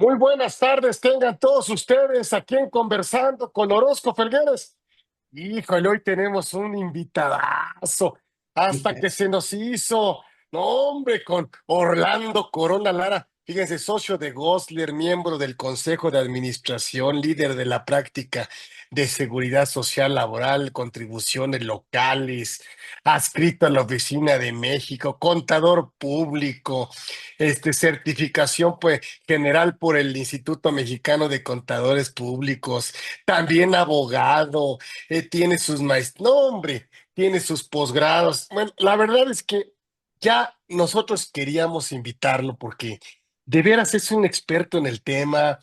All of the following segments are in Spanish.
Muy buenas tardes, tengan todos ustedes aquí en Conversando con Orozco Felgueres. Híjole, hoy tenemos un invitadazo, hasta que se nos hizo, no hombre, con Orlando Corona Lara. Fíjense, socio de Gosler, miembro del Consejo de Administración, líder de la práctica de seguridad social laboral, contribuciones locales, adscrito a la Oficina de México, contador público, certificación pues general por el Instituto Mexicano de Contadores Públicos, también abogado, tiene sus maestrías, no hombre, tiene sus posgrados. Bueno, la verdad es que ya nosotros queríamos invitarlo porque de veras es un experto en el tema,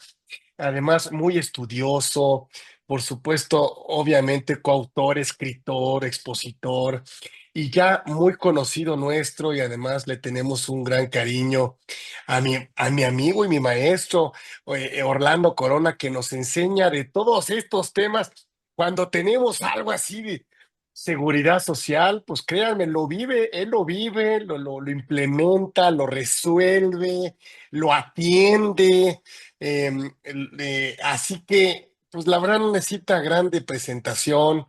además muy estudioso, por supuesto, obviamente coautor, escritor, expositor, y ya muy conocido nuestro, y además le tenemos un gran cariño a mi amigo y mi maestro, Orlando Corona, que nos enseña de todos estos temas. Cuando tenemos algo así de seguridad social, pues créanme, lo vive, él lo vive, lo implementa, lo resuelve, lo atiende. Así que, pues la verdad no necesita grande presentación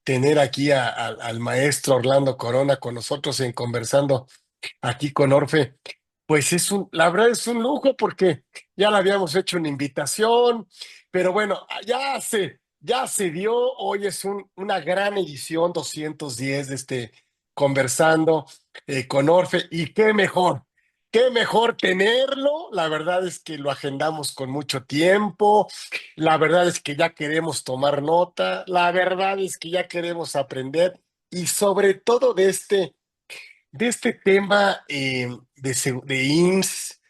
tener aquí al maestro Orlando Corona con nosotros en Conversando aquí con Orfe. Pues la verdad es un lujo porque ya le habíamos hecho una invitación, pero bueno, ya se dio. Hoy es una gran edición 210 de Conversando con Orfe, y qué mejor tenerlo. La verdad es que lo agendamos con mucho tiempo, la verdad es que ya queremos tomar nota, la verdad es que ya queremos aprender, y sobre todo de este tema de IMSS,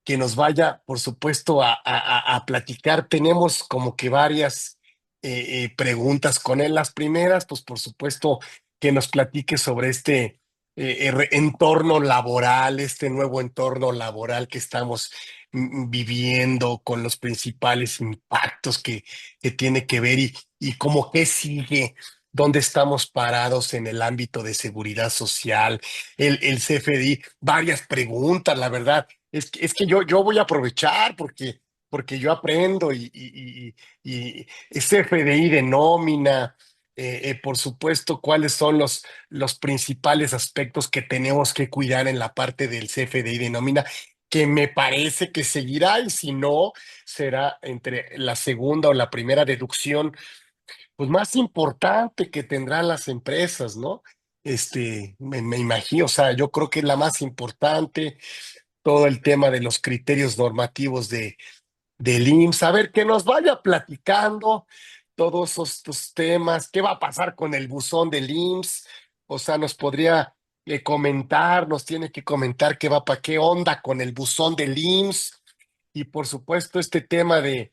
que nos vaya, por supuesto, a platicar. Tenemos como que varias preguntas con él. Las primeras, pues por supuesto, que nos platique sobre entorno laboral, este nuevo entorno laboral que estamos viviendo, con los principales impactos que tiene que ver, y cómo que sigue, dónde estamos parados en el ámbito de seguridad social, el CFDI. Varias preguntas, la verdad. Es que yo voy a aprovechar porque yo aprendo, y CFDI de nómina, por supuesto, cuáles son los principales aspectos que tenemos que cuidar en la parte del CFDI de nómina, que me parece que seguirá, y si no, será entre la segunda o la primera deducción, pues más importante que tendrán las empresas, ¿no? Me imagino, o sea, yo creo que es la más importante, todo el tema de los criterios normativos del IMSS. A ver, que nos vaya platicando todos estos temas. ¿Qué va a pasar con el buzón del IMSS? O sea, nos podría comentar, nos tiene que comentar qué onda con el buzón del IMSS. Y por supuesto, este tema de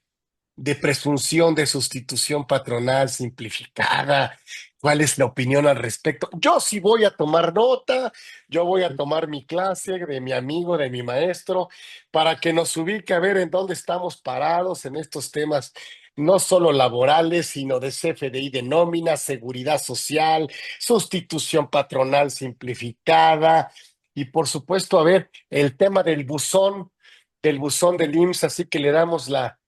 presunción de sustitución patronal simplificada. ¿Cuál es la opinión al respecto? Yo sí voy a tomar nota, yo voy a tomar mi clase de mi amigo, de mi maestro, para que nos ubique a ver en dónde estamos parados en estos temas, no solo laborales, sino de CFDI de nómina, seguridad social, sustitución patronal simplificada, y por supuesto, a ver, el tema del buzón del IMSS. Así que le damos la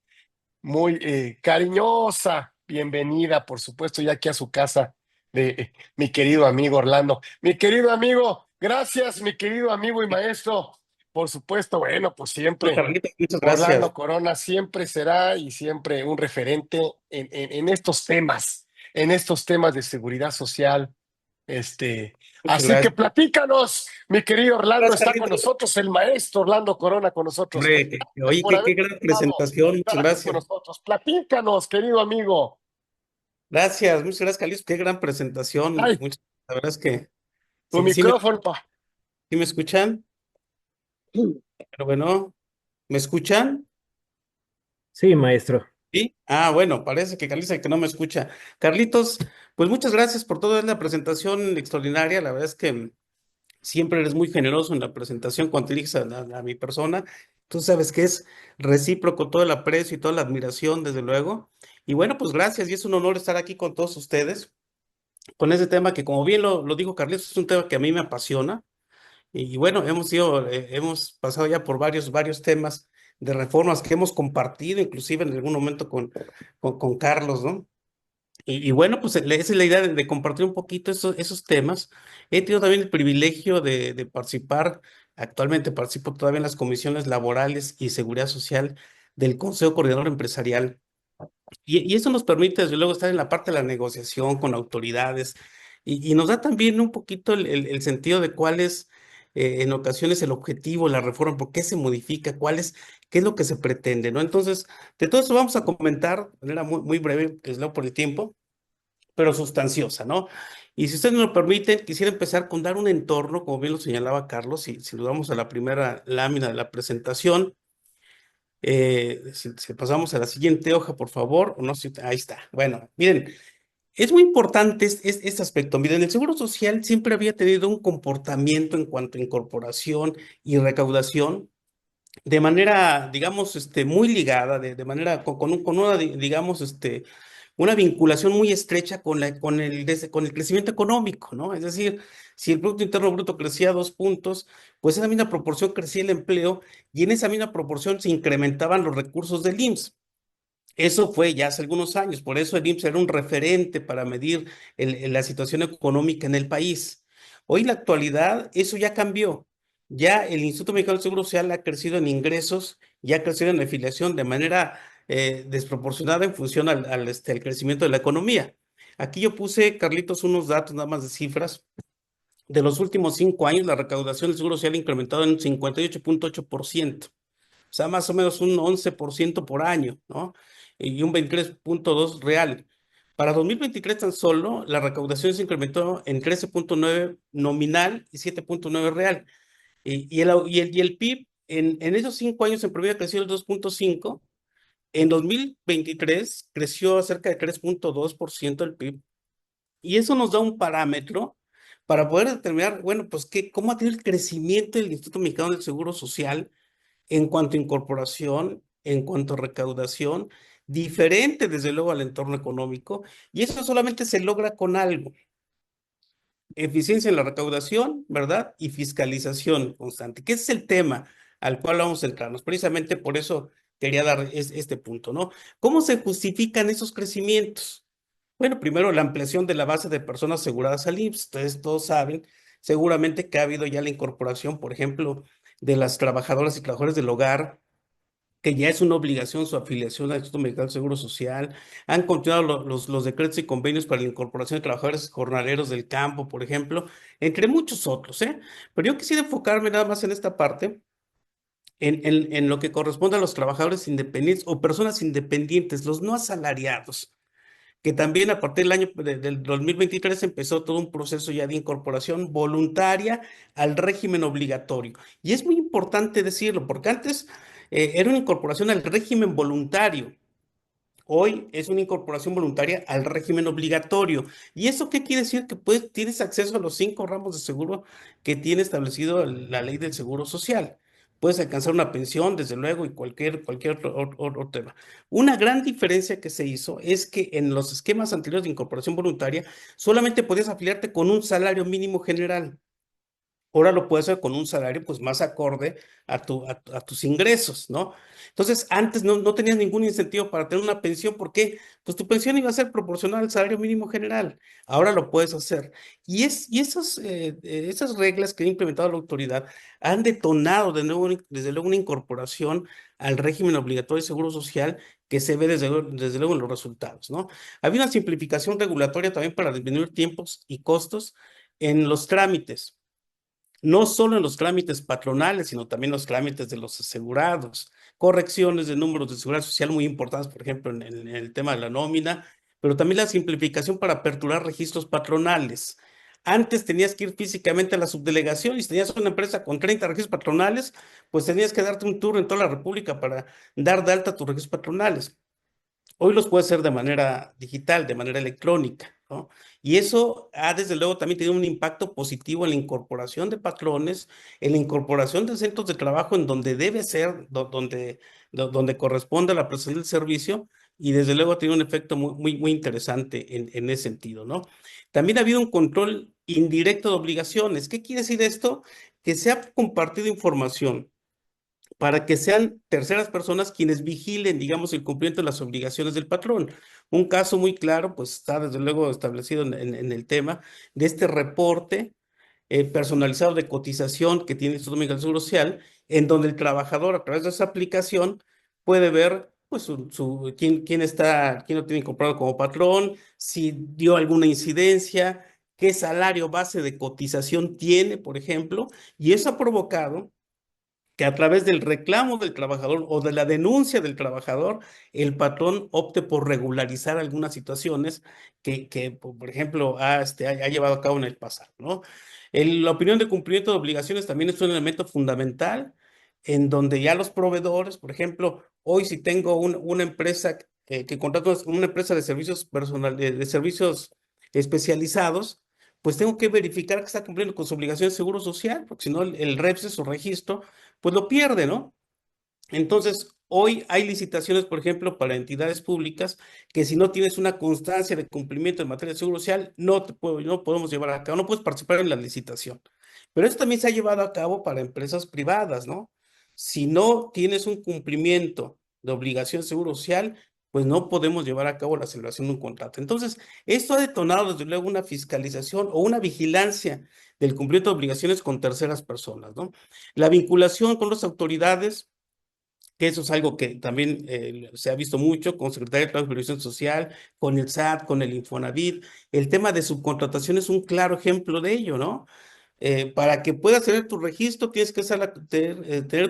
muy cariñosa bienvenida, por supuesto, ya aquí a su casa, de mi querido amigo Orlando. Mi querido amigo, gracias, mi querido amigo y maestro. Por supuesto, bueno, pues No, siempre Carlita, muchas Orlando gracias. Corona siempre será y siempre un referente en estos temas de seguridad social. este, Muchas Así que gracias. platícanos, mi querido Orlando, Gracias, está con Carlita. nosotros el maestro Orlando Corona con nosotros. Hombre, Gracias oye, por qué haber gran estado presentación. estar Muchas aquí con gracias. nosotros. Platícanos, querido amigo. Muchas gracias, Carlitos. Qué gran presentación. Ay, La verdad es que tu sí, micrófono. sí me escuchan. Pero bueno, ¿me escuchan? Sí, maestro. Sí. Ah, bueno, parece que Carlitos es el que no me escucha. Carlitos, pues muchas gracias por toda la presentación extraordinaria. La verdad es que siempre eres muy generoso en la presentación cuando te diriges a mi persona. Tú sabes que es recíproco todo el aprecio y toda la admiración, desde luego. Y bueno, pues gracias, y es un honor estar aquí con todos ustedes con ese tema que, como bien lo dijo Carlitos, es un tema que a mí me apasiona. Y bueno, hemos pasado ya por varios temas de reformas que hemos compartido, inclusive en algún momento con Carlos, ¿no? Y bueno, pues esa es la idea de compartir un poquito esos temas. He tenido también el privilegio de participar, actualmente participo todavía en las comisiones laborales y seguridad social del Consejo Coordinador Empresarial. Y eso nos permite, desde luego, estar en la parte de la negociación con autoridades y nos da también un poquito el sentido de cuál es, en ocasiones, el objetivo, la reforma, por qué se modifica, qué es lo que se pretende, ¿no? Entonces, de todo eso vamos a comentar de manera muy breve, desde luego por el tiempo, pero sustanciosa, ¿no? Y si ustedes me lo permiten, quisiera empezar con dar un entorno, como bien lo señalaba Carlos, si nos vamos a la primera lámina de la presentación. Si pasamos a la siguiente hoja, por favor, o no sé, ahí está. Bueno, miren, es muy importante este aspecto. Miren, el Seguro Social siempre había tenido un comportamiento en cuanto a incorporación y recaudación de manera, digamos, muy ligada, de manera, con una, digamos, una vinculación muy estrecha con el crecimiento económico, ¿no? Es decir, si el Producto Interno Bruto crecía a 2 puntos, pues en la misma proporción crecía el empleo y en esa misma proporción se incrementaban los recursos del IMSS. Eso fue ya hace algunos años, por eso el IMSS era un referente para medir la situación económica en el país. Hoy en la actualidad eso ya cambió. Ya el Instituto Mexicano del Seguro Social ha crecido en ingresos, ya ha crecido en afiliación de manera desproporcionada en función al crecimiento de la economía. Aquí yo puse, Carlitos, unos datos nada más de cifras. De los últimos 5 años, la recaudación del Seguro Social ha incrementado en un 58.8%, o sea, más o menos un 11% por año, ¿no? Y un 23.2% real. Para 2023 tan solo, la recaudación se incrementó en 13.9 nominal y 7.9 real. Y el PIB en esos 5 años en promedio creció el 2.5. En 2023 creció cerca de 3.2% el PIB. Y eso nos da un parámetro para poder determinar, bueno, pues cómo ha tenido el crecimiento del Instituto Mexicano del Seguro Social en cuanto a incorporación, en cuanto a recaudación, diferente desde luego al entorno económico, y eso solamente se logra con algo: eficiencia en la recaudación, ¿verdad? Y fiscalización constante, que es el tema al cual vamos a entrarnos. Precisamente por eso quería dar este punto, ¿no? ¿Cómo se justifican esos crecimientos? Bueno, primero la ampliación de la base de personas aseguradas al IMSS. Ustedes todos saben seguramente que ha habido ya la incorporación, por ejemplo, de las trabajadoras y trabajadores del hogar, que ya es una obligación su afiliación al Instituto Mexicano del Seguro Social. Han continuado los decretos y convenios para la incorporación de trabajadores jornaleros del campo, por ejemplo, entre muchos otros, ¿eh? Pero yo quisiera enfocarme nada más en esta parte, en lo que corresponde a los trabajadores independientes o personas independientes, los no asalariados, que también a partir del 2023 empezó todo un proceso ya de incorporación voluntaria al régimen obligatorio. Y es muy importante decirlo, porque antes era una incorporación al régimen voluntario. Hoy es una incorporación voluntaria al régimen obligatorio. ¿Y eso qué quiere decir? Que tienes acceso a los 5 ramos de seguro que tiene establecido la ley del Seguro Social. Puedes alcanzar una pensión, desde luego, y cualquier otro tema. Una gran diferencia que se hizo es que en los esquemas anteriores de incorporación voluntaria solamente podías afiliarte con un salario mínimo general. Ahora lo puedes hacer con un salario pues más acorde a tus ingresos, ¿no? Entonces, antes no tenías ningún incentivo para tener una pensión. ¿Por qué? Pues tu pensión iba a ser proporcional al salario mínimo general. Ahora lo puedes hacer. Esas reglas que ha implementado la autoridad han detonado de nuevo, desde luego, una incorporación al régimen obligatorio de seguro social que se ve desde luego en los resultados, ¿no? Había una simplificación regulatoria también para disminuir tiempos y costos en los trámites, no solo en los trámites patronales, sino también los trámites de los asegurados, correcciones de números de seguridad social muy importantes, por ejemplo, en el tema de la nómina, pero también la simplificación para aperturar registros patronales. Antes tenías que ir físicamente a la subdelegación, y si tenías una empresa con 30 registros patronales, pues tenías que darte un tour en toda la República para dar de alta tus registros patronales. Hoy los puede hacer de manera digital, de manera electrónica, ¿no? Y eso ha, desde luego, también tenido un impacto positivo en la incorporación de patrones, en la incorporación de centros de trabajo en donde debe ser, donde corresponde a la prestación del servicio, y desde luego ha tenido un efecto muy interesante en ese sentido, ¿no? También ha habido un control indirecto de obligaciones. ¿Qué quiere decir esto? Que se ha compartido información para que sean terceras personas quienes vigilen, digamos, el cumplimiento de las obligaciones del patrón. Un caso muy claro, pues está desde luego establecido en el tema de este reporte personalizado de cotización que tiene el Instituto Mexicano del Seguro Social, en donde el trabajador a través de esa aplicación puede ver pues quién lo tiene incorporado como patrón, si dio alguna incidencia, qué salario base de cotización tiene, por ejemplo, y eso ha provocado que a través del reclamo del trabajador o de la denuncia del trabajador, el patrón opte por regularizar algunas situaciones que por ejemplo, ha llevado a cabo en el pasado, ¿no? La opinión de cumplimiento de obligaciones también es un elemento fundamental en donde ya los proveedores, por ejemplo, hoy si tengo una empresa que contrato una empresa de servicios de servicios especializados, pues tengo que verificar que está cumpliendo con su obligación de seguro social, porque si no el REPS, su registro, pues lo pierde, ¿no? Entonces, hoy hay licitaciones, por ejemplo, para entidades públicas que si no tienes una constancia de cumplimiento en materia de seguro social, no podemos llevar a cabo, no puedes participar en la licitación. Pero esto también se ha llevado a cabo para empresas privadas, ¿no? Si no tienes un cumplimiento de obligación de seguro social, pues no podemos llevar a cabo la celebración de un contrato. Entonces, esto ha detonado desde luego una fiscalización o una vigilancia del cumplimiento de obligaciones con terceras personas, ¿no? La vinculación con las autoridades, que eso es algo que también se ha visto mucho con Secretaría de Trabajo y Previsión Social, con el SAT, con el Infonavit. El tema de subcontratación es un claro ejemplo de ello, ¿no? Para que puedas tener tu registro, tienes que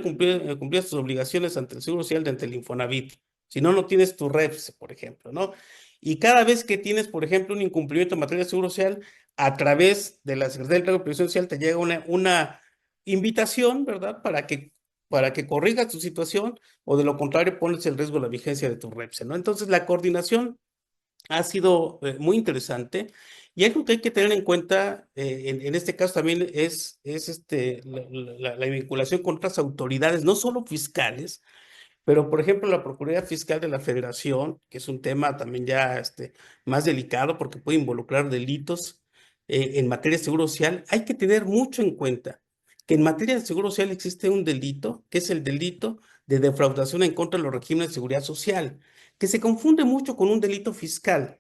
cumplir tus obligaciones ante el Seguro Social, ante el Infonavit. Si no, no tienes tu REPS, por ejemplo, ¿no? Y cada vez que tienes, por ejemplo, un incumplimiento en materia de Seguro Social, a través de la Secretaría de Trabajo y Previsión Social te llega una invitación, ¿verdad? Para que corrijas tu situación o de lo contrario pones en riesgo la vigencia de tu REPS, ¿no? Entonces, la coordinación ha sido muy interesante y algo que hay que tener en cuenta en este caso también es la vinculación con otras autoridades, no solo fiscales, pero por ejemplo la Procuraduría Fiscal de la Federación, que es un tema también ya más delicado porque puede involucrar delitos en materia de seguro social. Hay que tener mucho en cuenta que en materia de seguro social existe un delito, que es el delito de defraudación en contra de los regímenes de seguridad social, que se confunde mucho con un delito fiscal.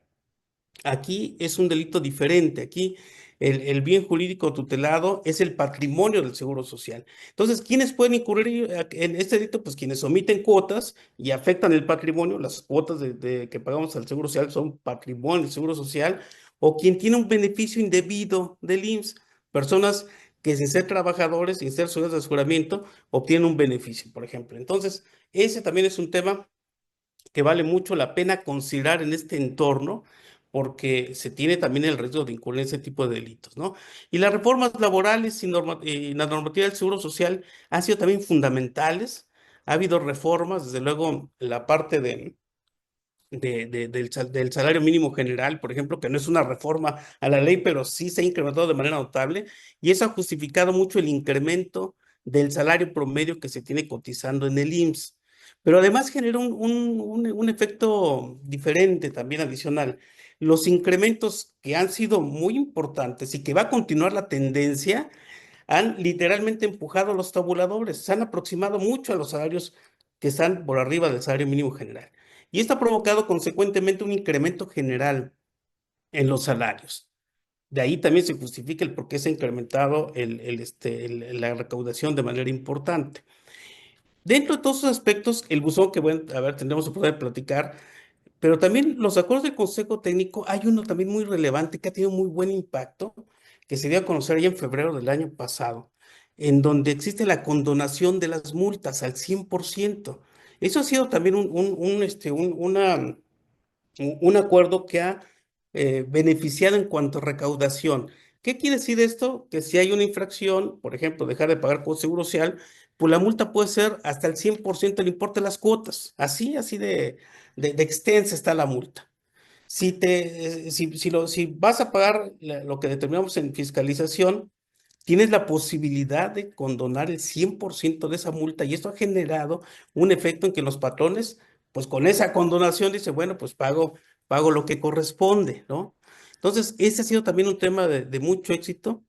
Aquí es un delito diferente. Aquí el bien jurídico tutelado es el patrimonio del Seguro Social. Entonces, ¿quiénes pueden incurrir en este delito? Pues quienes omiten cuotas y afectan el patrimonio. Las cuotas que pagamos al Seguro Social son patrimonio del Seguro Social. O quien tiene un beneficio indebido del IMSS. Personas que sin ser trabajadores, sin ser socios de aseguramiento, obtienen un beneficio, por ejemplo. Entonces, ese también es un tema que vale mucho la pena considerar en este entorno, porque se tiene también el riesgo de incurrir en ese tipo de delitos, ¿no? Y las reformas laborales y la normativa del Seguro Social han sido también fundamentales. Ha habido reformas, desde luego, la parte del salario mínimo general, por ejemplo, que no es una reforma a la ley, pero sí se ha incrementado de manera notable, y eso ha justificado mucho el incremento del salario promedio que se tiene cotizando en el IMSS. Pero además genera un efecto diferente también adicional. Los incrementos que han sido muy importantes y que va a continuar la tendencia, han literalmente empujado a los tabuladores, se han aproximado mucho a los salarios que están por arriba del salario mínimo general. Y esto ha provocado consecuentemente un incremento general en los salarios. De ahí también se justifica el por qué se ha incrementado la recaudación de manera importante. Dentro de todos esos aspectos, el buzón que, bueno, a ver, tendremos que poder platicar, pero también los acuerdos del Consejo Técnico, hay uno también muy relevante que ha tenido muy buen impacto, que se dio a conocer ya en febrero del año pasado, en donde existe la condonación de las multas al 100%. Eso ha sido también un acuerdo que ha beneficiado en cuanto a recaudación. ¿Qué quiere decir esto? Que si hay una infracción, por ejemplo, dejar de pagar por seguro social, pues la multa puede ser hasta el 100% del importe de las cuotas. Así de extensa está la multa. Si vas a pagar lo que determinamos en fiscalización, tienes la posibilidad de condonar el 100% de esa multa y esto ha generado un efecto en que los patrones, pues con esa condonación dice, bueno, pues pago lo que corresponde, ¿no? Entonces, ese ha sido también un tema de mucho éxito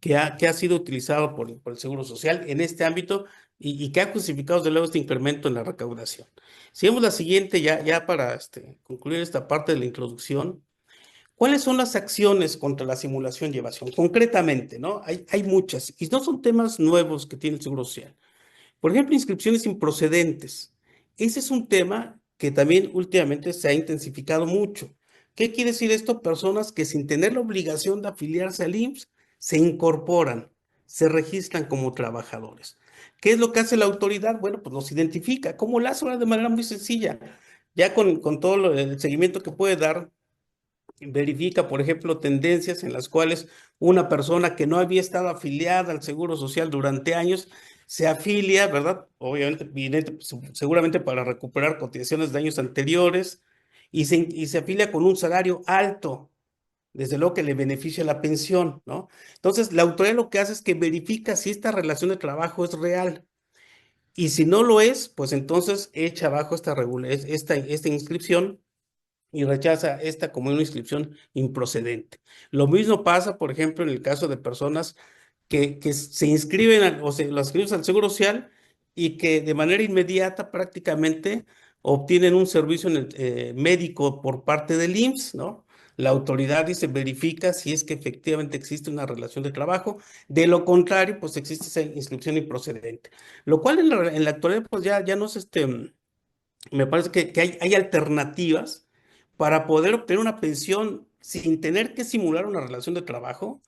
que ha sido utilizado por el Seguro Social en este ámbito y que ha justificado desde luego este incremento en la recaudación. Sigamos la siguiente, ya para concluir esta parte de la introducción. ¿Cuáles son las acciones contra la simulación y evasión? Concretamente, ¿no? Hay muchas y no son temas nuevos que tiene el Seguro Social. Por ejemplo, inscripciones improcedentes. Ese es un tema que también últimamente se ha intensificado mucho. ¿Qué quiere decir esto? Personas que sin tener la obligación de afiliarse al IMSS se incorporan, se registran como trabajadores. ¿Qué es lo que hace la autoridad? Bueno, pues los identifica. ¿Cómo lo hace? De manera muy sencilla. Ya con todo el seguimiento que puede dar, verifica, por ejemplo, tendencias en las cuales una persona que no había estado afiliada al Seguro Social durante años se afilia, ¿verdad? Obviamente, seguramente para recuperar cotizaciones de años anteriores y se afilia con un salario alto, desde luego que le beneficia la pensión, ¿no? Entonces, la autoridad lo que hace es que verifica si esta relación de trabajo es real. Y si no lo es, pues entonces echa abajo esta inscripción y rechaza esta como una inscripción improcedente. Lo mismo pasa, por ejemplo, en el caso de personas que se inscriben o se las inscriben al Seguro Social y que de manera inmediata prácticamente obtienen un servicio médico por parte del IMSS, ¿no? La autoridad dice, verifica si es que efectivamente existe una relación de trabajo. De lo contrario, pues existe esa inscripción improcedente. Lo cual en la actualidad, pues ya no es me parece que hay alternativas para poder obtener una pensión sin tener que simular una relación de trabajo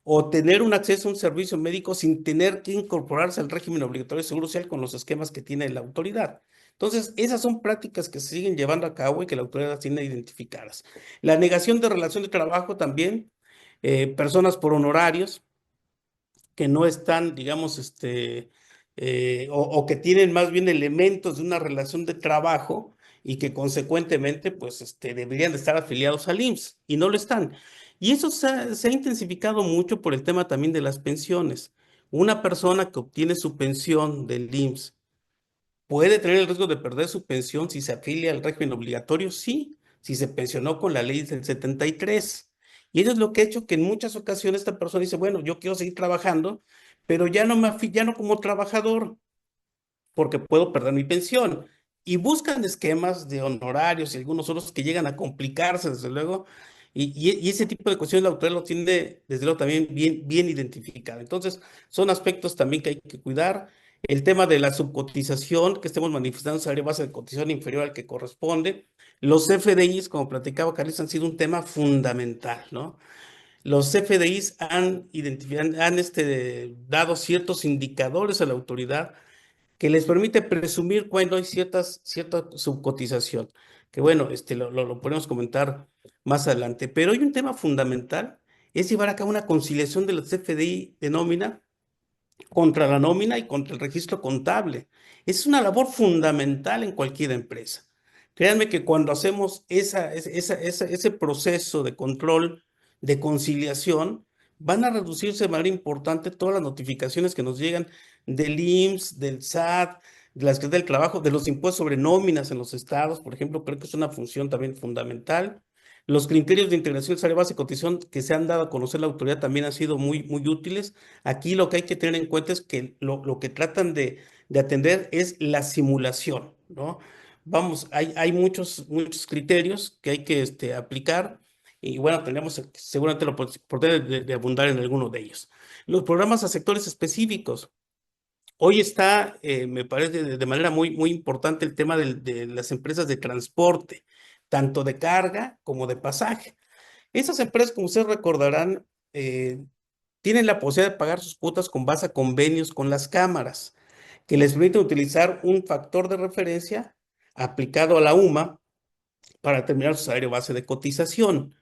o tener un acceso a un servicio médico sin tener que incorporarse al régimen obligatorio de seguro social con los esquemas que tiene la autoridad. Entonces, esas son prácticas que se siguen llevando a cabo y que la autoridad tiene identificadas. La negación de relación de trabajo también, personas por honorarios que no están, digamos, o que tienen más bien elementos de una relación de trabajo y que consecuentemente, pues, deberían de estar afiliados al IMSS y no lo están. Y eso se ha intensificado mucho por el tema también de las pensiones. Una persona que obtiene su pensión del IMSS ¿puede tener el riesgo de perder su pensión si se afilia al régimen obligatorio? Sí, si se pensionó con la ley del 73. Y eso es lo que ha hecho que en muchas ocasiones esta persona dice, bueno, yo quiero seguir trabajando, pero ya no como trabajador, porque puedo perder mi pensión. Y buscan esquemas de honorarios y algunos otros que llegan a complicarse, desde luego, y ese tipo de cuestiones la autoridad lo tiene, desde luego, también bien identificado. Entonces, son aspectos también que hay que cuidar. El tema de la subcotización, que estemos manifestando salario base de cotización inferior al que corresponde. Los FDIs, como platicaba Carlos, han sido un tema fundamental, ¿no? Los FDIs han identificado, dado ciertos indicadores a la autoridad que les permite presumir cuando hay cierta subcotización, que bueno, lo podemos comentar más adelante. Pero hay un tema fundamental, es llevar a cabo una conciliación de los FDI de nómina contra la nómina y contra el registro contable. Es una labor fundamental en cualquier empresa. Créanme que cuando hacemos ese proceso de control, de conciliación, van a reducirse de manera importante todas las notificaciones que nos llegan del IMSS, del SAT, de la Secretaría del Trabajo, de los impuestos sobre nóminas en los estados, por ejemplo, creo que es una función también fundamental. Los criterios de integración del salario base y cotización que se han dado a conocer la autoridad también han sido muy útiles. Aquí lo que hay que tener en cuenta es que lo que tratan de atender es la simulación, ¿no? Vamos, hay muchos criterios que hay que aplicar y bueno, tenemos seguramente la oportunidad de abundar en alguno de ellos. Los programas a sectores específicos. Hoy está, me parece, de manera muy importante el tema de las empresas de transporte, tanto de carga como de pasaje. Esas empresas, como ustedes recordarán, tienen la posibilidad de pagar sus cuotas con base a convenios con las cámaras, que les permiten utilizar un factor de referencia aplicado a la UMA para determinar su salario base de cotización.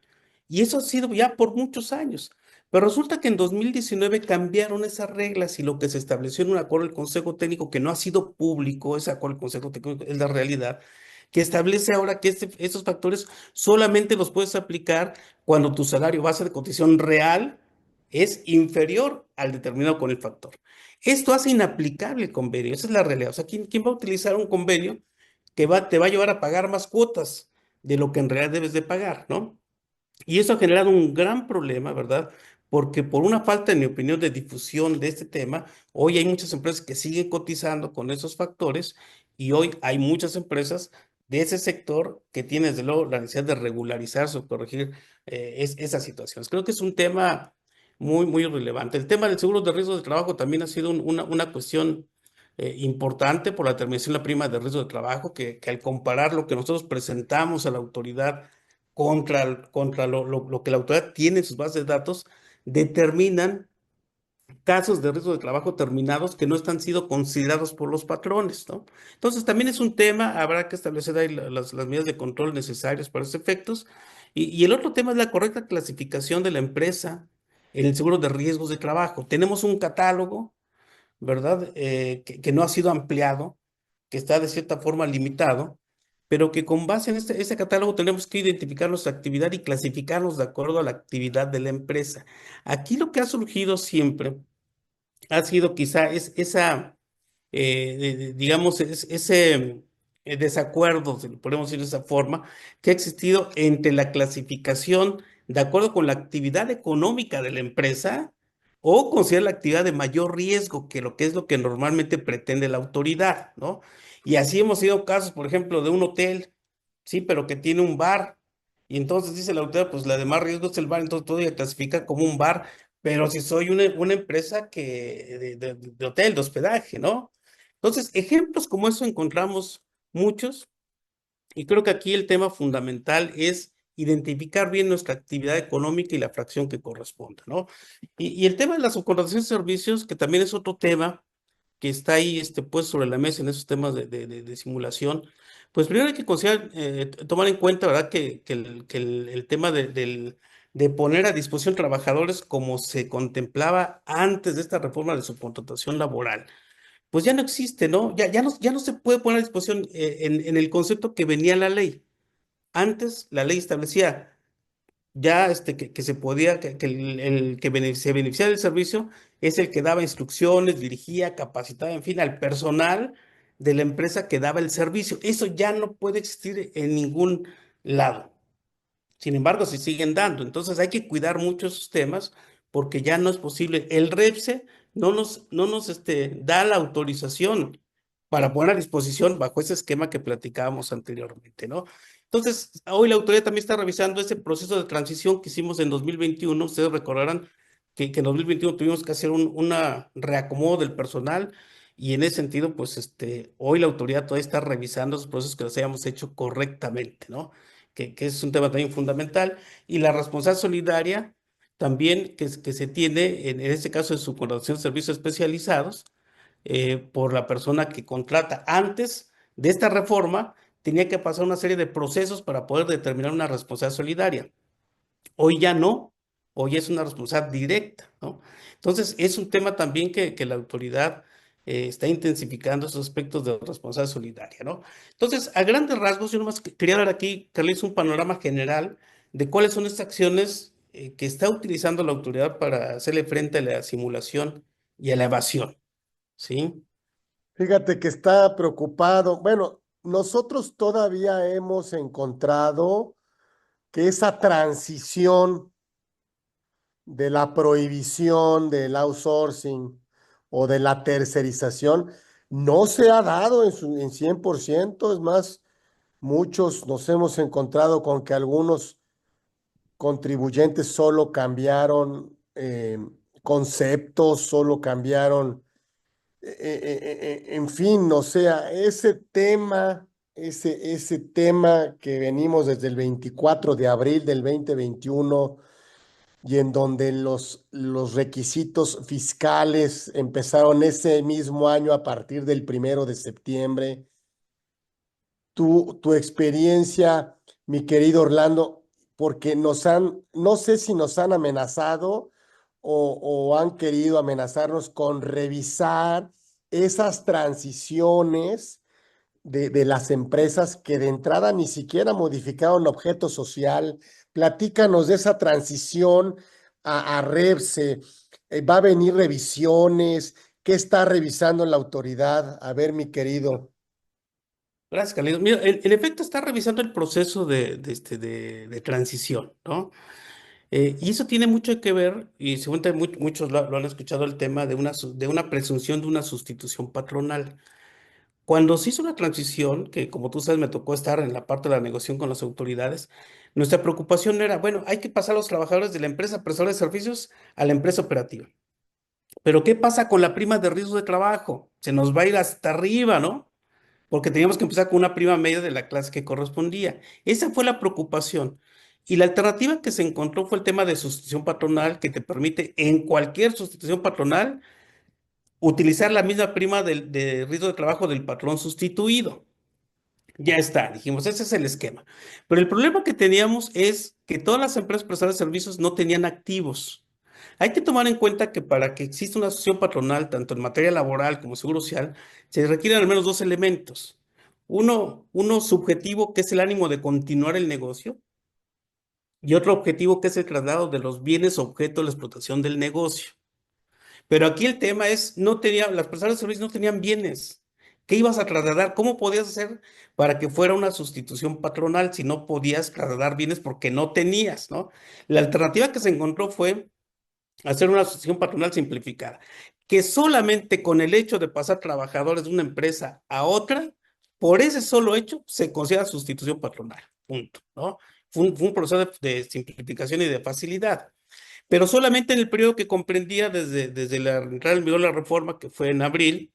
Y eso ha sido ya por muchos años. Pero resulta que en 2019 cambiaron esas reglas y lo que se estableció en un acuerdo del Consejo Técnico, que no ha sido público, ese acuerdo del Consejo Técnico es la realidad, que establece ahora que estos factores solamente los puedes aplicar cuando tu salario base de cotización real es inferior al determinado con el factor. Esto hace inaplicable el convenio, esa es la realidad. O sea, ¿quién va a utilizar un convenio que te va a llevar a pagar más cuotas de lo que en realidad debes de pagar, ¿no? Y eso ha generado un gran problema, ¿verdad? porque por una falta, en mi opinión, de difusión de este tema, hoy hay muchas empresas que siguen cotizando con esos factores y hoy hay muchas empresas de ese sector que tienen, desde luego, la necesidad de regularizarse o corregir esas situaciones. Creo que es un tema muy, muy relevante. El tema del seguro de riesgo de trabajo también ha sido una cuestión importante por la determinación de la prima de riesgo de trabajo, que al comparar lo que nosotros presentamos a la autoridad contra lo que la autoridad tiene en sus bases de datos, determinan casos de riesgo de trabajo terminados que no están sido considerados por los patrones, ¿no? Entonces, también es un tema, habrá que establecer ahí las medidas de control necesarias para esos efectos. Y el otro tema es la correcta clasificación de la empresa en el seguro de riesgos de trabajo. Tenemos un catálogo, ¿verdad? Que no ha sido ampliado, que está de cierta forma limitado, pero que con base en ese catálogo tenemos que identificar nuestra actividad y clasificarnos de acuerdo a la actividad de la empresa. Aquí lo que ha surgido siempre ha sido quizá esa, digamos, ese desacuerdo, si lo podemos decir de esa forma, que ha existido entre la clasificación de acuerdo con la actividad económica de la empresa o considerar la actividad de mayor riesgo que lo que es lo que normalmente pretende la autoridad, ¿no? Y así hemos sido casos, por ejemplo, de un hotel, sí, pero que tiene un bar. Y entonces dice la autoridad, pues la de más riesgo es el bar, entonces todo ya clasifica como un bar, pero si soy una empresa de hotel, de hospedaje, ¿no? Entonces, ejemplos como eso encontramos muchos, y creo que aquí el tema fundamental es identificar bien nuestra actividad económica y la fracción que corresponde, ¿no? Y el tema de la subcontratación de servicios, que también es otro tema que está ahí pues sobre la mesa en esos temas de simulación, pues primero hay que considerar, tomar en cuenta, ¿verdad? Que el tema de poner a disposición trabajadores como se contemplaba antes de esta reforma de subcontratación laboral, pues ya no existe, ¿no? Ya no se puede poner a disposición en el concepto que venía la ley. Antes la ley establecía ya que se podía, que el que se beneficiaba del servicio es el que daba instrucciones, dirigía, capacitaba, en fin, al personal de la empresa que daba el servicio. Eso ya no puede existir en ningún lado. Sin embargo, se siguen dando. Entonces hay que cuidar mucho esos temas porque ya no es posible. El REPSE no nos da la autorización para poner a disposición bajo ese esquema que platicábamos anteriormente, ¿no? Entonces, hoy la autoridad también está revisando ese proceso de transición que hicimos en 2021. Ustedes recordarán que en 2021 tuvimos que hacer una reacomodo del personal y en ese sentido, pues hoy la autoridad todavía está revisando esos procesos que los hayamos hecho correctamente, ¿no? Que es un tema también fundamental, y la responsabilidad solidaria también que se tiene en este caso de subcontratación de servicios especializados por la persona que contrata. Antes de esta reforma tenía que pasar una serie de procesos para poder determinar una responsabilidad solidaria. Hoy ya no, hoy es una responsabilidad directa, ¿no? Entonces, es un tema también que la autoridad está intensificando esos aspectos de responsabilidad solidaria, ¿no? Entonces, a grandes rasgos, yo nomás quería dar aquí, Carlos, un panorama general de cuáles son estas acciones que está utilizando la autoridad para hacerle frente a la simulación y a la evasión, ¿sí? Fíjate que está preocupado. Bueno, nosotros todavía hemos encontrado que esa transición de la prohibición del outsourcing o de la tercerización no se ha dado en 100%. Es más, muchos nos hemos encontrado con que algunos contribuyentes solo cambiaron conceptos, solo cambiaron, en fin, o sea, ese tema que venimos desde el 24 de abril del 2021 y en donde los requisitos fiscales empezaron ese mismo año a partir del 1 de septiembre. Tu experiencia, mi querido Orlando, porque no sé si nos han amenazado o han querido amenazarnos con revisar esas transiciones de las empresas que de entrada ni siquiera modificaron objeto social. Platícanos de esa transición a Repse. ¿Va a venir revisiones? ¿Qué está revisando la autoridad? A ver, mi querido. Gracias, Carlos. Mira, en efecto está revisando el proceso de transición, ¿no? Y eso tiene mucho que ver, y seguramente muchos lo han escuchado, el tema de una presunción de una sustitución patronal. Cuando se hizo la transición, que como tú sabes me tocó estar en la parte de la negociación con las autoridades, nuestra preocupación era, bueno, hay que pasar a los trabajadores de la empresa prestadora de servicios a la empresa operativa. Pero ¿qué pasa con la prima de riesgo de trabajo? Se nos va a ir hasta arriba, ¿no? Porque teníamos que empezar con una prima media de la clase que correspondía. Esa fue la preocupación. Y la alternativa que se encontró fue el tema de sustitución patronal, que te permite en cualquier sustitución patronal utilizar la misma prima de riesgo de trabajo del patrón sustituido. Ya está, dijimos, ese es el esquema. Pero el problema que teníamos es que todas las empresas prestadoras de servicios no tenían activos. Hay que tomar en cuenta que para que exista una asociación patronal, tanto en materia laboral como seguro social, se requieren al menos dos elementos. Uno subjetivo, que es el ánimo de continuar el negocio, y otro objetivo, que es el traslado de los bienes objeto de la explotación del negocio. Pero aquí el tema es, las personas de servicio no tenían bienes. ¿Qué ibas a trasladar? ¿Cómo podías hacer para que fuera una sustitución patronal si no podías trasladar bienes porque no tenías, ¿no? La alternativa que se encontró fue hacer una asociación patronal simplificada, que solamente con el hecho de pasar trabajadores de una empresa a otra, por ese solo hecho, se considera sustitución patronal, punto, ¿no? Fue un proceso de simplificación y de facilidad, pero solamente en el periodo que comprendía desde la entrada en vigor de la reforma, que fue en abril,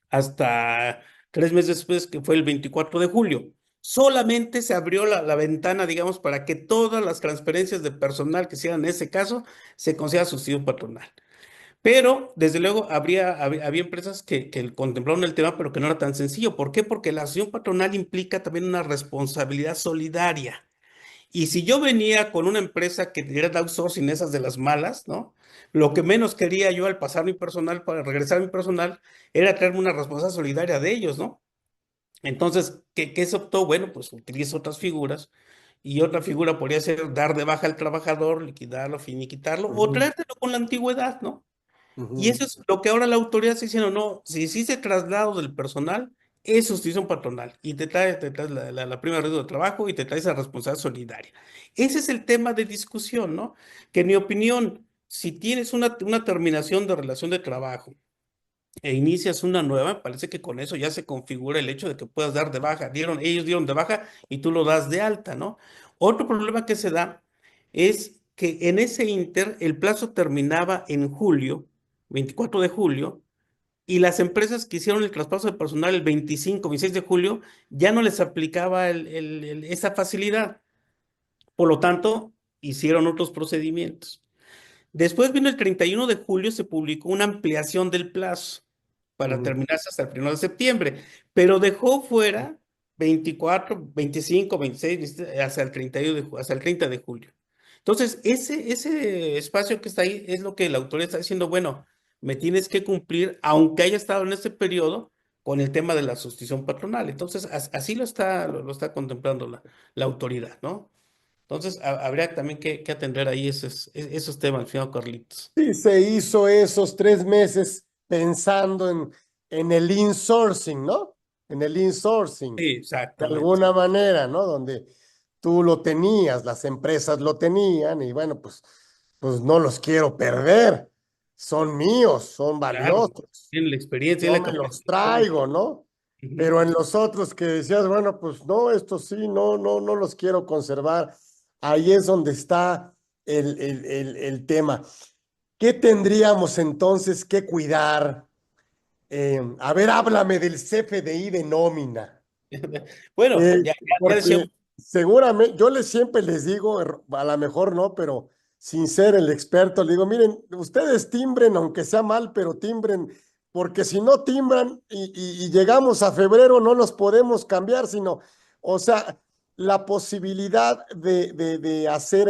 hasta 3 meses después, que fue el 24 de julio. Solamente se abrió la ventana, digamos, para que todas las transferencias de personal que se hicieran en ese caso se considera sustitución patronal. Pero, desde luego, había empresas que contemplaron el tema, pero que no era tan sencillo. ¿Por qué? Porque la asociación patronal implica también una responsabilidad solidaria. Y si yo venía con una empresa que diera el outsourcing, esas de las malas, ¿no? Lo que menos quería yo al pasar mi personal, para regresar mi personal, era traerme una responsabilidad solidaria de ellos, ¿no? Entonces, ¿qué se optó? Bueno, pues utilizo otras figuras, y otra figura podría ser dar de baja al trabajador, liquidarlo, finiquitarlo, o Ujú, traértelo con la antigüedad, ¿no? Y ujú. eso es lo que ahora la autoridad está diciendo, no, si hiciste traslado del personal, es sustitución patronal y te traes la prima de riesgo de trabajo y te traes la responsabilidad solidaria. Ese es el tema de discusión, ¿no? Que en mi opinión, si tienes una terminación de relación de trabajo e inicias una nueva, parece que con eso ya se configura el hecho de que puedas dar de baja. Ellos dieron de baja y tú lo das de alta, ¿no? Otro problema que se da es que en ese inter el plazo terminaba en julio, 24 de julio, y las empresas que hicieron el traspaso de personal el 25, 26 de julio, ya no les aplicaba esa facilidad. Por lo tanto, hicieron otros procedimientos. Después vino el 31 de julio, se publicó una ampliación del plazo para Ujú. terminarse hasta el 1 de septiembre, pero dejó fuera 24, 25, 26, 27, hasta el 31 hasta el 30 de julio. Entonces, ese espacio que está ahí es lo que la autoridad está diciendo, bueno, me tienes que cumplir, aunque haya estado en este periodo, con el tema de la sustitución patronal. Entonces, así lo está contemplando la autoridad, ¿no? Entonces, habría también que atender ahí esos temas, al final, Carlitos. Sí, se hizo esos 3 meses pensando en el insourcing, ¿no? En el insourcing, Sí, de exactamente. alguna manera, ¿no? Donde tú lo tenías, las empresas lo tenían y bueno, pues no los quiero perder. Son míos, son Claro, valiosos. tienen la experiencia, Yo tienen la me los capacitación. traigo, ¿no? Ujú. Pero en los otros que decías, bueno, pues no, estos sí, no, no, no los quiero conservar. Ahí es donde está el tema. ¿Qué tendríamos entonces que cuidar? A ver, háblame del CFDI de nómina. Bueno, Eh, ya porque decíamos, seguramente, siempre les digo, a lo mejor no, pero sin ser el experto, le digo, miren, ustedes timbren, aunque sea mal, pero timbren, porque si no timbran y llegamos a febrero, no los podemos cambiar, sino, o sea, la posibilidad de hacer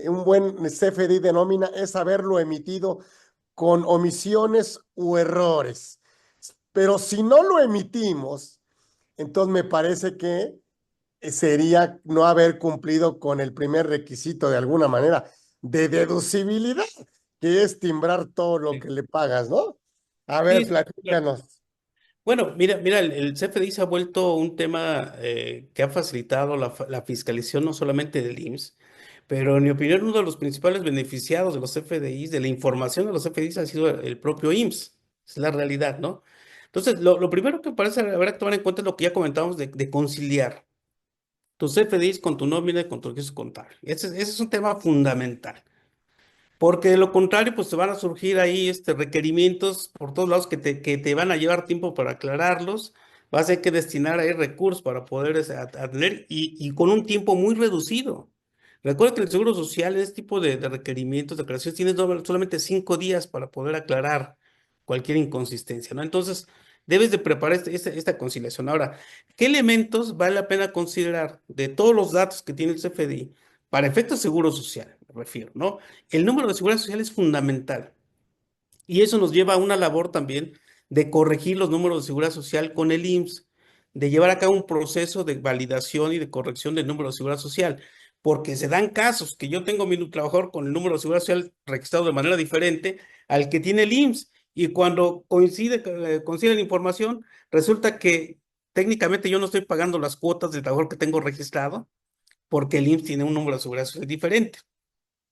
un buen CFDI de nómina es haberlo emitido con omisiones u errores. Pero si no lo emitimos, entonces me parece que sería no haber cumplido con el primer requisito de alguna manera de deducibilidad, que es timbrar todo lo sí, que le pagas, ¿no? A ver, sí, claro. platícanos. Bueno, mira, el CFDI se ha vuelto un tema que ha facilitado la fiscalización no solamente del IMSS, Pero en mi opinión, uno de los principales beneficiados de los FDIs, de la información de los FDIs, ha sido el propio IMSS. Es la realidad, ¿no? Entonces, lo primero que parece haber que tomar en cuenta es lo que ya comentábamos de conciliar tus FDIs con tu nómina y con tu registro contable. Ese es un tema fundamental. Porque de lo contrario, pues te van a surgir ahí requerimientos por todos lados que te van a llevar tiempo para aclararlos. Vas a tener que destinar ahí recursos para poder atender y con un tiempo muy reducido. Recuerda que el Seguro Social, este tipo de requerimientos, declaraciones, tienes solamente 5 días para poder aclarar cualquier inconsistencia, ¿no? Entonces, debes de preparar esta conciliación. Ahora, ¿qué elementos vale la pena considerar de todos los datos que tiene el CFDI para efectos Seguro Social, me refiero, ¿no? El número de seguridad social es fundamental y eso nos lleva a una labor también de corregir los números de seguridad social con el IMSS, de llevar a cabo un proceso de validación y de corrección del número de seguridad social, porque se dan casos que yo tengo mi trabajador con el número de seguridad social registrado de manera diferente al que tiene el IMSS y cuando coincide la información, resulta que técnicamente yo no estoy pagando las cuotas del trabajador que tengo registrado porque el IMSS tiene un número de seguridad social diferente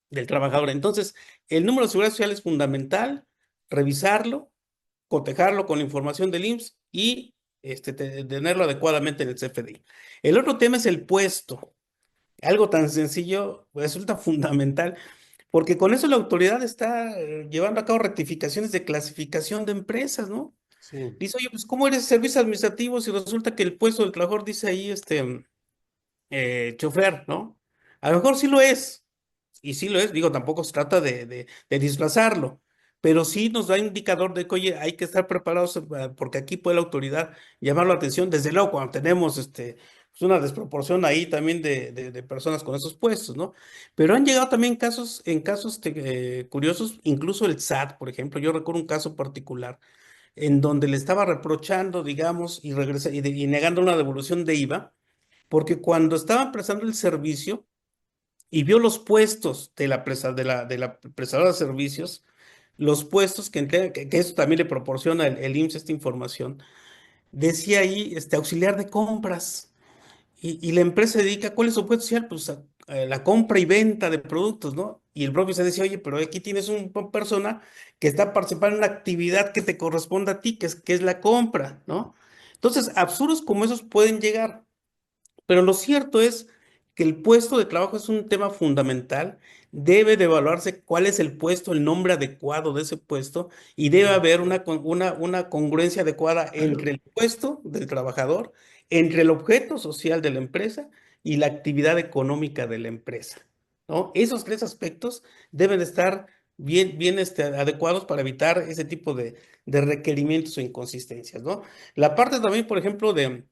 del trabajador. Entonces, el número de seguridad social es fundamental, revisarlo, cotejarlo con la información del IMSS y tenerlo adecuadamente en el CFDI. El otro tema es el puesto. Algo tan sencillo resulta fundamental, porque con eso la autoridad está llevando a cabo rectificaciones de clasificación de empresas, ¿no? Sí. Dice, oye, pues, ¿cómo eres servicios administrativos? Y resulta que el puesto del trabajador dice ahí, chofer, ¿no? A lo mejor sí lo es, y sí lo es, digo, tampoco se trata de disfrazarlo, pero sí nos da indicador de que, oye, hay que estar preparados porque aquí puede la autoridad llamar la atención, desde luego cuando tenemos pues una desproporción ahí también de personas con esos puestos, ¿no? Pero han llegado también en casos curiosos, incluso el SAT, por ejemplo, yo recuerdo un caso particular en donde le estaba reprochando, digamos, y negando una devolución de IVA porque cuando estaba prestando el servicio y vio los puestos de la prestadora de servicios, los puestos que eso también le proporciona el IMSS esta información, decía ahí auxiliar de compras. Y la empresa se dedica, ¿cuál es su puesto social? Pues a la compra y venta de productos, ¿no? Y el propio se decía, oye, pero aquí tienes una persona que está participando en una actividad que te corresponde a ti, que es la compra, ¿no? Entonces, absurdos como esos pueden llegar. Pero lo cierto es que el puesto de trabajo es un tema fundamental. Debe de evaluarse cuál es el puesto, el nombre adecuado de ese puesto y debe haber una congruencia adecuada entre el puesto del trabajador, entre el objeto social de la empresa y la actividad económica de la empresa, ¿no? Esos tres aspectos deben estar bien adecuados para evitar ese tipo de requerimientos o inconsistencias, ¿no? La parte también, por ejemplo, de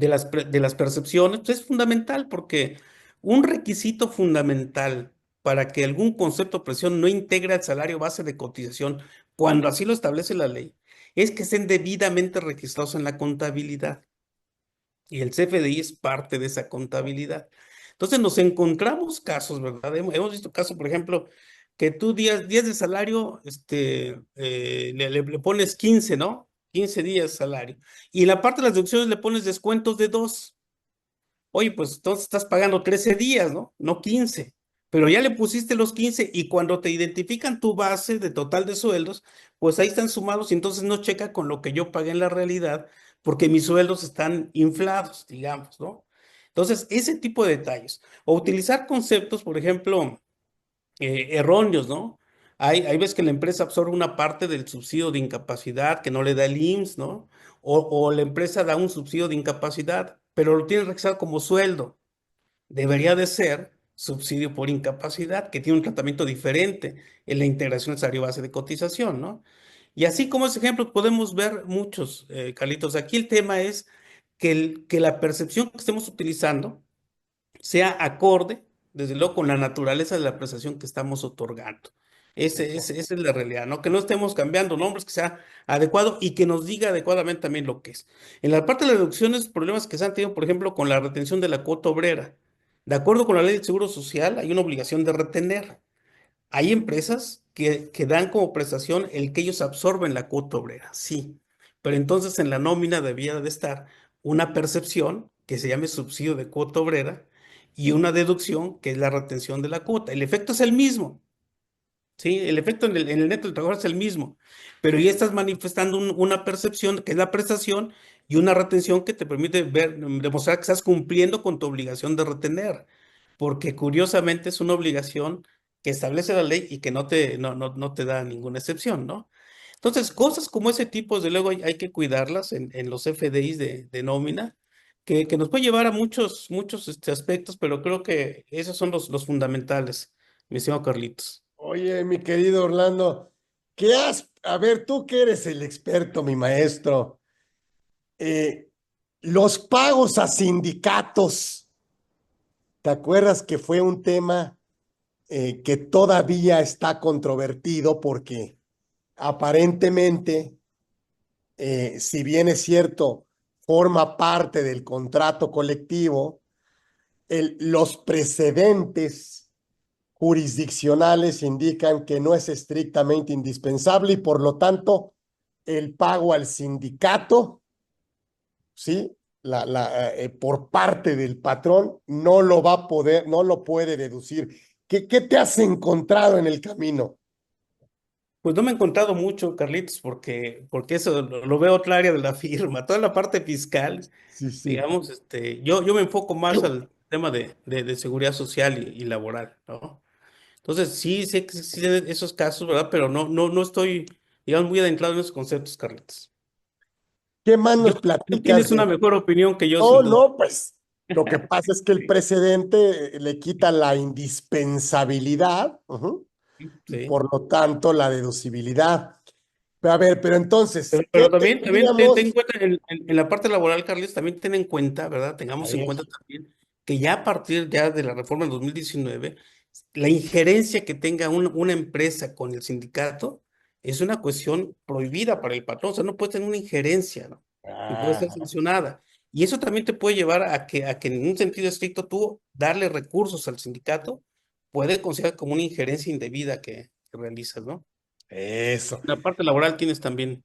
las percepciones, pues es fundamental porque un requisito fundamental para que algún concepto de presión no integre al salario base de cotización, cuando así lo establece la ley, es que estén debidamente registrados en la contabilidad. Y el CFDI es parte de esa contabilidad. Entonces nos encontramos casos, ¿verdad? Hemos visto casos, por ejemplo, que tú días de salario, le pones 15, ¿no? 15 días de salario. Y en la parte de las deducciones le pones descuentos de 2. Oye, pues entonces estás pagando 13 días, ¿no? No 15. Pero ya le pusiste los 15 y cuando te identifican tu base de total de sueldos, pues ahí están sumados y entonces no checa con lo que yo pagué en la realidad porque mis sueldos están inflados, digamos, ¿no? Entonces, ese tipo de detalles. O utilizar conceptos, por ejemplo, erróneos, ¿no? Hay veces que la empresa absorbe una parte del subsidio de incapacidad que no le da el IMSS, ¿no? O la empresa da un subsidio de incapacidad, pero lo tiene registrado como sueldo. Debería de ser subsidio por incapacidad, que tiene un tratamiento diferente en la integración del salario base de cotización, ¿no? Y así como ese ejemplo podemos ver muchos, Carlitos. Aquí el tema es que la percepción que estemos utilizando sea acorde, desde luego, con la naturaleza de la prestación que estamos otorgando. Esa es la realidad, ¿no? Que no estemos cambiando nombres, que sea adecuado y que nos diga adecuadamente también lo que es. En la parte de las deducciones, problemas que se han tenido, por ejemplo, con la retención de la cuota obrera. De acuerdo con la ley del Seguro Social, hay una obligación de retener. Hay empresas que dan como prestación el que ellos absorben la cuota obrera, sí, pero entonces en la nómina debía de estar una percepción que se llame subsidio de cuota obrera y una deducción que es la retención de la cuota. El efecto es el mismo. Sí, el efecto en el neto del trabajador es el mismo, pero ya estás manifestando una percepción que es la prestación y una retención que te permite ver, demostrar que estás cumpliendo con tu obligación de retener, porque curiosamente es una obligación que establece la ley y que no te da ninguna excepción, ¿no? Entonces, cosas como ese tipo, desde luego hay que cuidarlas en los FDIs de nómina, que nos puede llevar a muchos aspectos, pero creo que esos son los fundamentales, mi estimado Carlitos. Oye, mi querido Orlando, a ver, tú que eres el experto, mi maestro, eh, los pagos a sindicatos, ¿te acuerdas que fue un tema que todavía está controvertido porque aparentemente, si bien es cierto, forma parte del contrato colectivo, los precedentes jurisdiccionales indican que no es estrictamente indispensable y por lo tanto el pago al sindicato, ¿sí? Por parte del patrón no lo va a poder, no lo puede deducir. ¿Qué te has encontrado en el camino? Pues no me he encontrado mucho, Carlitos, porque eso lo veo otra área de la firma, toda la parte fiscal, Sí, sí. digamos, yo me enfoco más al tema de seguridad social y laboral, ¿no? Entonces, sí, sé que sí de esos casos, ¿verdad? Pero no estoy, digamos, muy adentrado en esos conceptos, Carlitos. ¿Qué más Yo, nos tú platicas tienes una de... mejor opinión que yo, No, sin duda. no, pues lo que pasa es que el Sí, precedente le quita la indispensabilidad, ujú, y sí. por lo tanto la deducibilidad. Pero, a ver, pero Pero, entonces, ¿qué pero también ten en tendríamos? cuenta en la parte laboral, Carlos, también ten en cuenta, ¿verdad? A Tengamos en ver, cuenta también que ya a partir ya de la reforma del 2019, la injerencia que tenga una empresa con el sindicato es una cuestión prohibida para el patrón. O sea, no puede tener una injerencia, ¿no? Y puede ser ah, sancionada. Y eso también te puede llevar a que en un sentido estricto tú darle recursos al sindicato puede considerar como una injerencia indebida que realizas, ¿no? eso. La parte laboral tienes también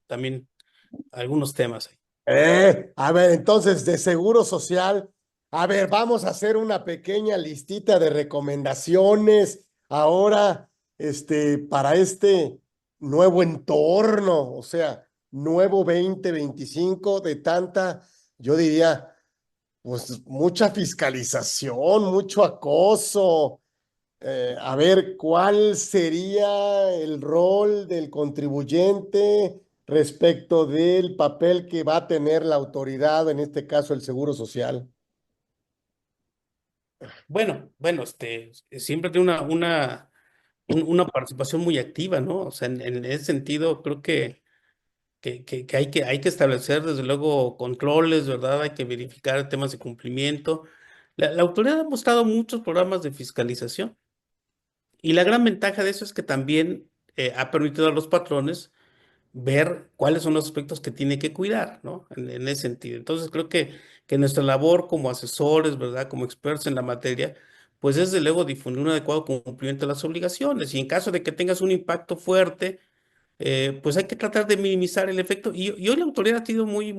algunos temas ahí. A ver, entonces, de seguro social, a ver, vamos a hacer una pequeña listita de recomendaciones ahora, para este nuevo entorno, o sea, nuevo 2025 de tanta, yo diría, pues mucha fiscalización, mucho acoso. A ver, ¿cuál sería el rol del contribuyente respecto del papel que va a tener la autoridad, en este caso el Seguro Social? Bueno, siempre tiene una participación muy activa, ¿no? O sea, en ese sentido, creo que hay que establecer, desde luego, controles, ¿verdad? Hay que verificar temas de cumplimiento. La autoridad ha mostrado muchos programas de fiscalización y la gran ventaja de eso es que también ha permitido a los patrones ver cuáles son los aspectos que tiene que cuidar, ¿no? En ese sentido. Entonces, creo que nuestra labor como asesores, ¿verdad? Como expertos en la materia, pues es desde luego difundir un adecuado cumplimiento de las obligaciones. Y en caso de que tengas un impacto fuerte, pues hay que tratar de minimizar el efecto. Y hoy la autoridad ha sido muy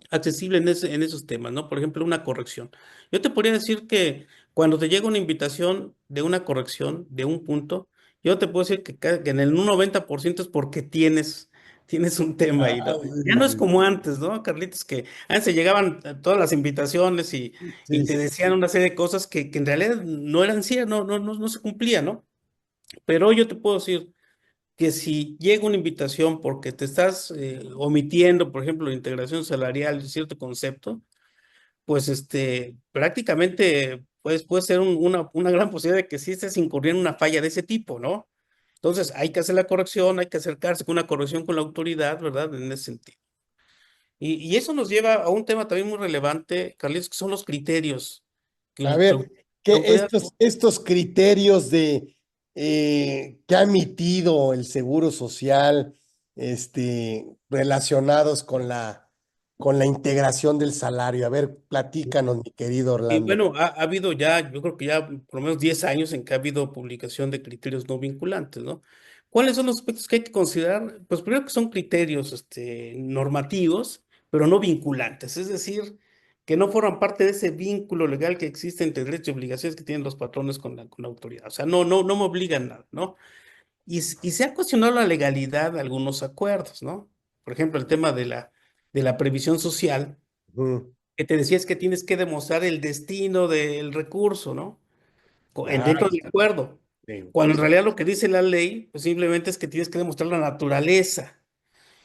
accesible en esos temas, ¿no? Por ejemplo, una corrección. Yo te podría decir que cuando te llega una invitación de una corrección de un punto, yo te puedo decir que en el 90% es porque tienes un tema ahí, Ah, ¿no? Ya no es como antes, ¿no, Carlitos? Que antes se llegaban todas las invitaciones y sí, te sí, decían una serie de cosas que en realidad no eran ciertas, no se cumplían, ¿no? Pero hoy yo te puedo decir que si llega una invitación porque te estás omitiendo, por ejemplo, la integración salarial de cierto concepto, pues prácticamente pues, puede ser una gran posibilidad de que sí estés incurriendo en una falla de ese tipo, ¿no? Entonces hay que hacer la corrección, hay que acercarse con una corrección con la autoridad, ¿verdad? En ese sentido. Y eso nos lleva a un tema también muy relevante, Carlos, que son los criterios que a la ver, que autoridad. estos criterios que ha emitido el Seguro Social, relacionados con la integración del salario. A ver, platícanos, mi querido Y Orlando. bueno, ha habido ya, yo creo que ya por lo menos 10 años en que ha habido publicación de criterios no vinculantes, ¿no? ¿Cuáles son los aspectos que hay que considerar? Pues primero que son criterios normativos, pero no vinculantes, es decir, que no forman parte de ese vínculo legal que existe entre derechos y obligaciones que tienen los patrones con la autoridad. O sea, no me obligan nada, ¿no? Y se ha cuestionado la legalidad de algunos acuerdos, ¿no? Por ejemplo, el tema de la previsión social, Ujú. que te decía es que tienes que demostrar el destino del recurso, ¿no? Ah, Dentro del acuerdo. sí. Cuando en realidad lo que dice la ley, pues simplemente es que tienes que demostrar la naturaleza.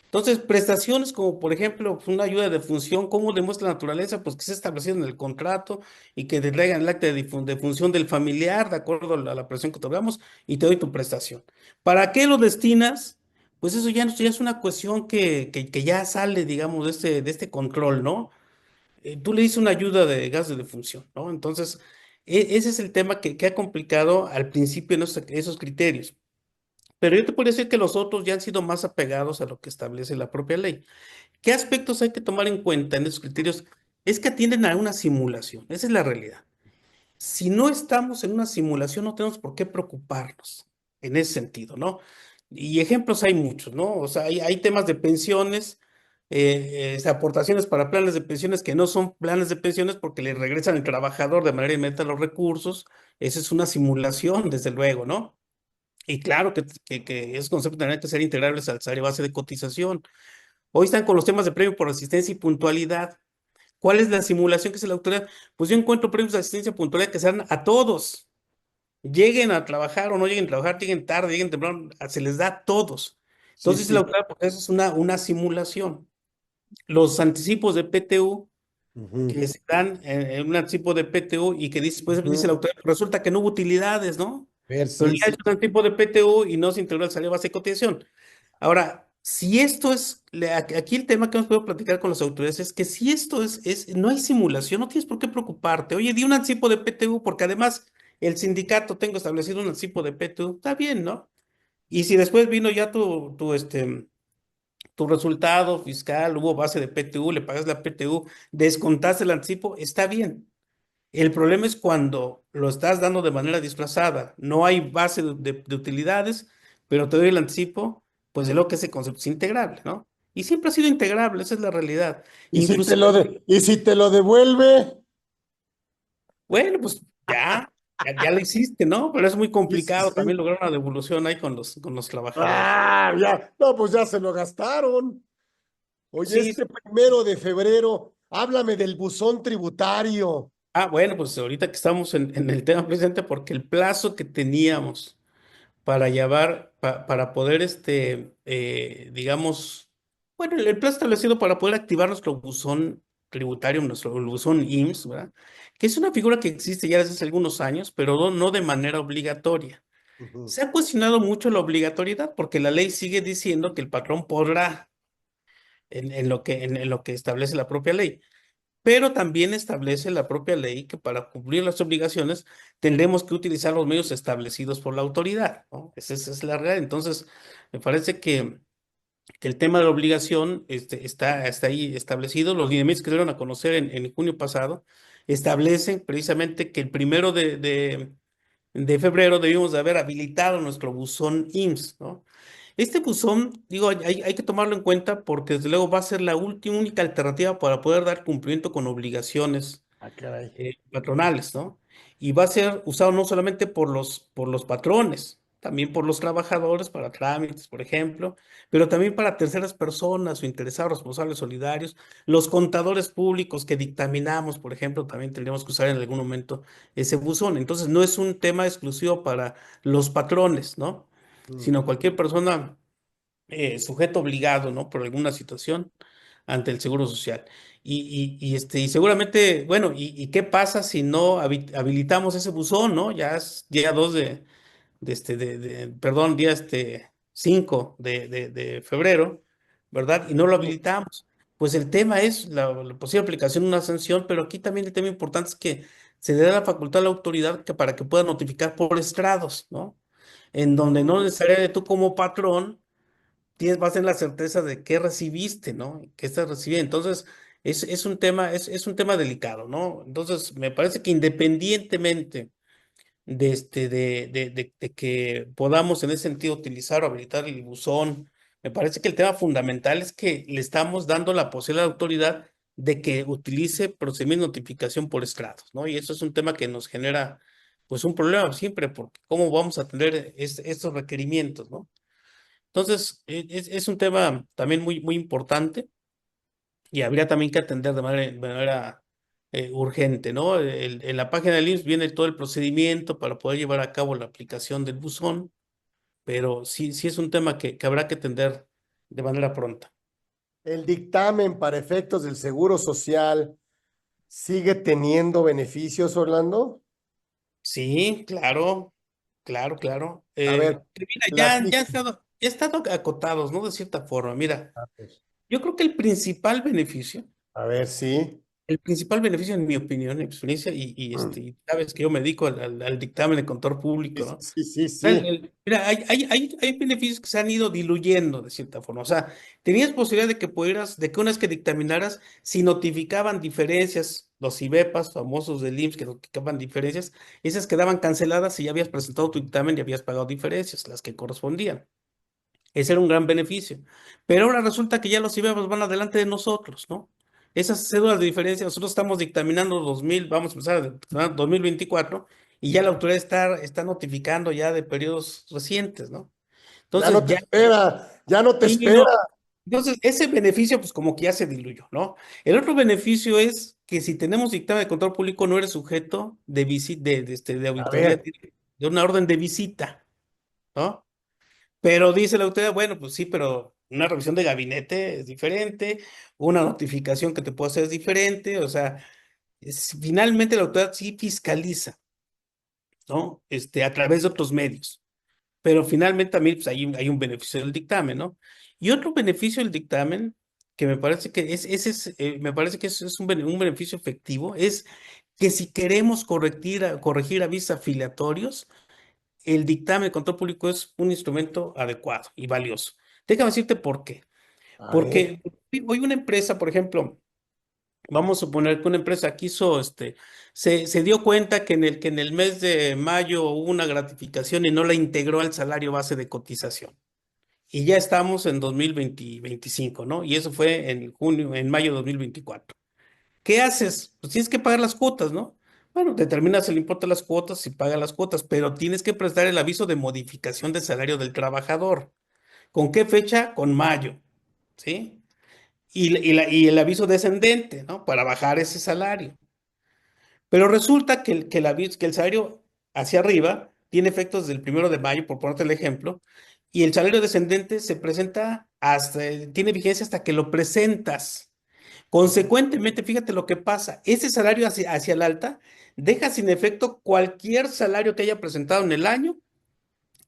Entonces, prestaciones como, por ejemplo, pues, una ayuda de función, ¿cómo demuestra la naturaleza? Pues que se ha establecido en el contrato y que te traigan el acta de función del familiar, de acuerdo a la presión que otorgamos, y te doy tu prestación. ¿Para qué lo destinas? Pues eso ya es una cuestión que ya sale, digamos, de este control, ¿no? Tú le dices una ayuda de gas de defunción, ¿no? Entonces, ese es el tema que ha complicado al principio en esos criterios. Pero yo te podría decir que los otros ya han sido más apegados a lo que establece la propia ley. ¿Qué aspectos hay que tomar en cuenta en esos criterios? Es que atienden a una simulación, esa es la realidad. Si no estamos en una simulación, no tenemos por qué preocuparnos en ese sentido, ¿no? Y ejemplos hay muchos, ¿no? O sea, hay temas de pensiones, aportaciones para planes de pensiones que no son planes de pensiones porque le regresan al trabajador de manera inmediata los recursos. Esa es una simulación, desde luego, ¿no? Y claro que esos conceptos tendrán que ser integrables al salario base de cotización. Hoy están con los temas de premio por asistencia y puntualidad. ¿Cuál es la simulación que es la autoridad? Pues yo encuentro premios de asistencia y puntualidad que se dan a todos. Lleguen a trabajar o no lleguen a trabajar, lleguen tarde, lleguen temprano, se les da a todos. Sí, Entonces dice la sí. autoridad, porque eso es una simulación. Los anticipos de PTU Ujú, que se dan en un anticipo de PTU y que dice, pues dice la ujú. autoridad, resulta que no hubo utilidades, ¿no? Ver, Pero sí, ya es sí. un anticipo de PTU y no se integró el salario base de cotización. Ahora, si esto es, aquí el tema que hemos podido platicar con las autoridades es que si esto no hay simulación, no tienes por qué preocuparte. Oye, di un anticipo de PTU porque además el sindicato tengo establecido un anticipo de PTU, está bien, ¿no? Y si después vino ya tu resultado fiscal, hubo base de PTU, le pagas la PTU, descontaste el anticipo, está bien. El problema es cuando lo estás dando de manera disfrazada. No hay base de utilidades, pero te doy el anticipo, pues de lo que ese concepto es integrable, ¿no? Y siempre ha sido integrable, esa es la realidad. Inclusive, Y si te lo devuelve, bueno, pues ya lo hiciste, ¿no? Pero es muy sí, sí, complicado también sí. lograr una devolución ahí con los trabajadores. Ah, ya, no, pues ya se lo gastaron. Oye, Sí, este 1 de febrero, háblame del buzón tributario. bueno, pues ahorita que estamos en el tema presente, porque el plazo que teníamos para para poder, digamos, bueno, el plan establecido para poder activar nuestro buzón tributario, nuestro buzón IMSS, ¿verdad? Que es una figura que existe ya desde hace algunos años, pero no de manera obligatoria. Ujú, Se ha cuestionado mucho la obligatoriedad porque la ley sigue diciendo que el patrón podrá en lo que establece la propia ley, pero también establece la propia ley que para cumplir las obligaciones tendremos que utilizar los medios establecidos por la autoridad, ¿no? Esa es la realidad. Entonces, me parece que el tema de la obligación está ahí establecido. Los lineamientos que se dieron a conocer en junio pasado establecen precisamente que el 1 de febrero debimos de haber habilitado nuestro buzón IMSS, ¿no? Este buzón, digo, hay que tomarlo en cuenta porque desde luego va a ser la única alternativa para poder dar cumplimiento con obligaciones ah, caray. patronales, ¿no? Y va a ser usado no solamente por los patrones, también por los trabajadores para trámites, por ejemplo, pero también para terceras personas o interesados responsables solidarios, los contadores públicos que dictaminamos, por ejemplo, también tendríamos que usar en algún momento ese buzón. Entonces, no es un tema exclusivo para los patrones, ¿no? Mm. Sino cualquier persona sujeto obligado, ¿no? Por alguna situación ante el Seguro Social. Y seguramente, bueno, ¿y qué pasa si no habilitamos ese buzón, ¿no? Ya es día 2 perdón, día 5 de febrero, ¿verdad? Y no lo habilitamos. Pues el tema es la posible aplicación de una sanción, pero aquí también el tema importante es que se le da la facultad a la autoridad para que pueda notificar por estrados, ¿no? En donde no necesariamente tú como patrón vas a tener la certeza de qué recibiste, ¿no? ¿Qué estás recibiendo? Entonces, es un tema delicado, ¿no? Entonces, me parece que independientemente de que podamos en ese sentido utilizar o habilitar el buzón, me parece que el tema fundamental es que le estamos dando la posibilidad a la autoridad de que utilice procedimiento de notificación por estrados, ¿no? Y eso es un tema que nos genera, pues, un problema siempre, porque ¿cómo vamos a atender estos requerimientos, ¿no? Entonces, es un tema también muy importante y habría también que atender de manera urgente, ¿no? En la página del IMSS viene todo el procedimiento para poder llevar a cabo la aplicación del buzón, pero sí es un tema que habrá que atender de manera pronta. ¿El dictamen para efectos del Seguro Social sigue teniendo beneficios, Orlando? Sí, claro, claro. A ver, Mira, platica. ya han estado acotados, ¿no? De cierta forma. Mira, A ver, yo creo que a ver, sí. el principal beneficio en mi opinión, en mi experiencia, y sabes que yo me dedico al dictamen de control Sí, público, ¿no? sí, sí, sí. Mira, hay beneficios que se han ido diluyendo de cierta forma. O sea, tenías posibilidad de que una vez que dictaminaras, si notificaban diferencias, los IBEPAS famosos del IMSS que notificaban diferencias, esas quedaban canceladas y ya habías presentado tu dictamen y habías pagado diferencias, las que correspondían. Ese era un gran beneficio. Pero ahora resulta que ya los IBEPAS van adelante de nosotros, ¿no? Esas cédulas de diferencia, nosotros estamos dictaminando 2000, vamos a empezar a dictaminar 2024, y ya la autoridad está notificando ya de periodos recientes, ¿no? Ya Entonces no te ya, espera, ya no te sí, espera. no. Entonces ese beneficio pues como que ya se diluyó, ¿no? El otro beneficio es que si tenemos dictamen de control público no eres sujeto de visita, de A auditoría, ver, de una orden de visita, ¿no? Pero dice la autoridad, bueno, pues sí, pero una revisión de gabinete es diferente, una notificación que te puedo hacer es diferente, o sea, finalmente la autoridad sí fiscaliza, ¿no? A través de otros medios, pero finalmente también pues, hay un beneficio del dictamen, ¿no? Y otro beneficio del dictamen, que me parece que me parece que es un beneficio efectivo, es que si queremos corregir avisos afiliatorios, el dictamen de control público es un instrumento adecuado y valioso. Déjame decirte por qué. a ver. Porque hoy una empresa, por ejemplo, vamos a suponer que una empresa quiso, se dio cuenta que en el mes de mayo hubo una gratificación y no la integró al salario base de cotización. Y ya estamos en 2025, ¿no? Y eso fue en mayo de 2024. ¿Qué haces? Pues tienes que pagar las cuotas, ¿no? Bueno, determinas el importe de las cuotas y pagas las cuotas, pero tienes que prestar el aviso de modificación de salario del trabajador. ¿Con qué fecha? Con mayo, ¿sí? Y el aviso descendente, ¿no? Para bajar ese salario. Pero resulta que el salario hacia arriba tiene efectos del 1 de mayo, por ponerte el ejemplo, y el salario descendente se presenta tiene vigencia hasta que lo presentas. Consecuentemente, fíjate lo que pasa. Ese salario hacia el alta deja sin efecto cualquier salario que haya presentado en el año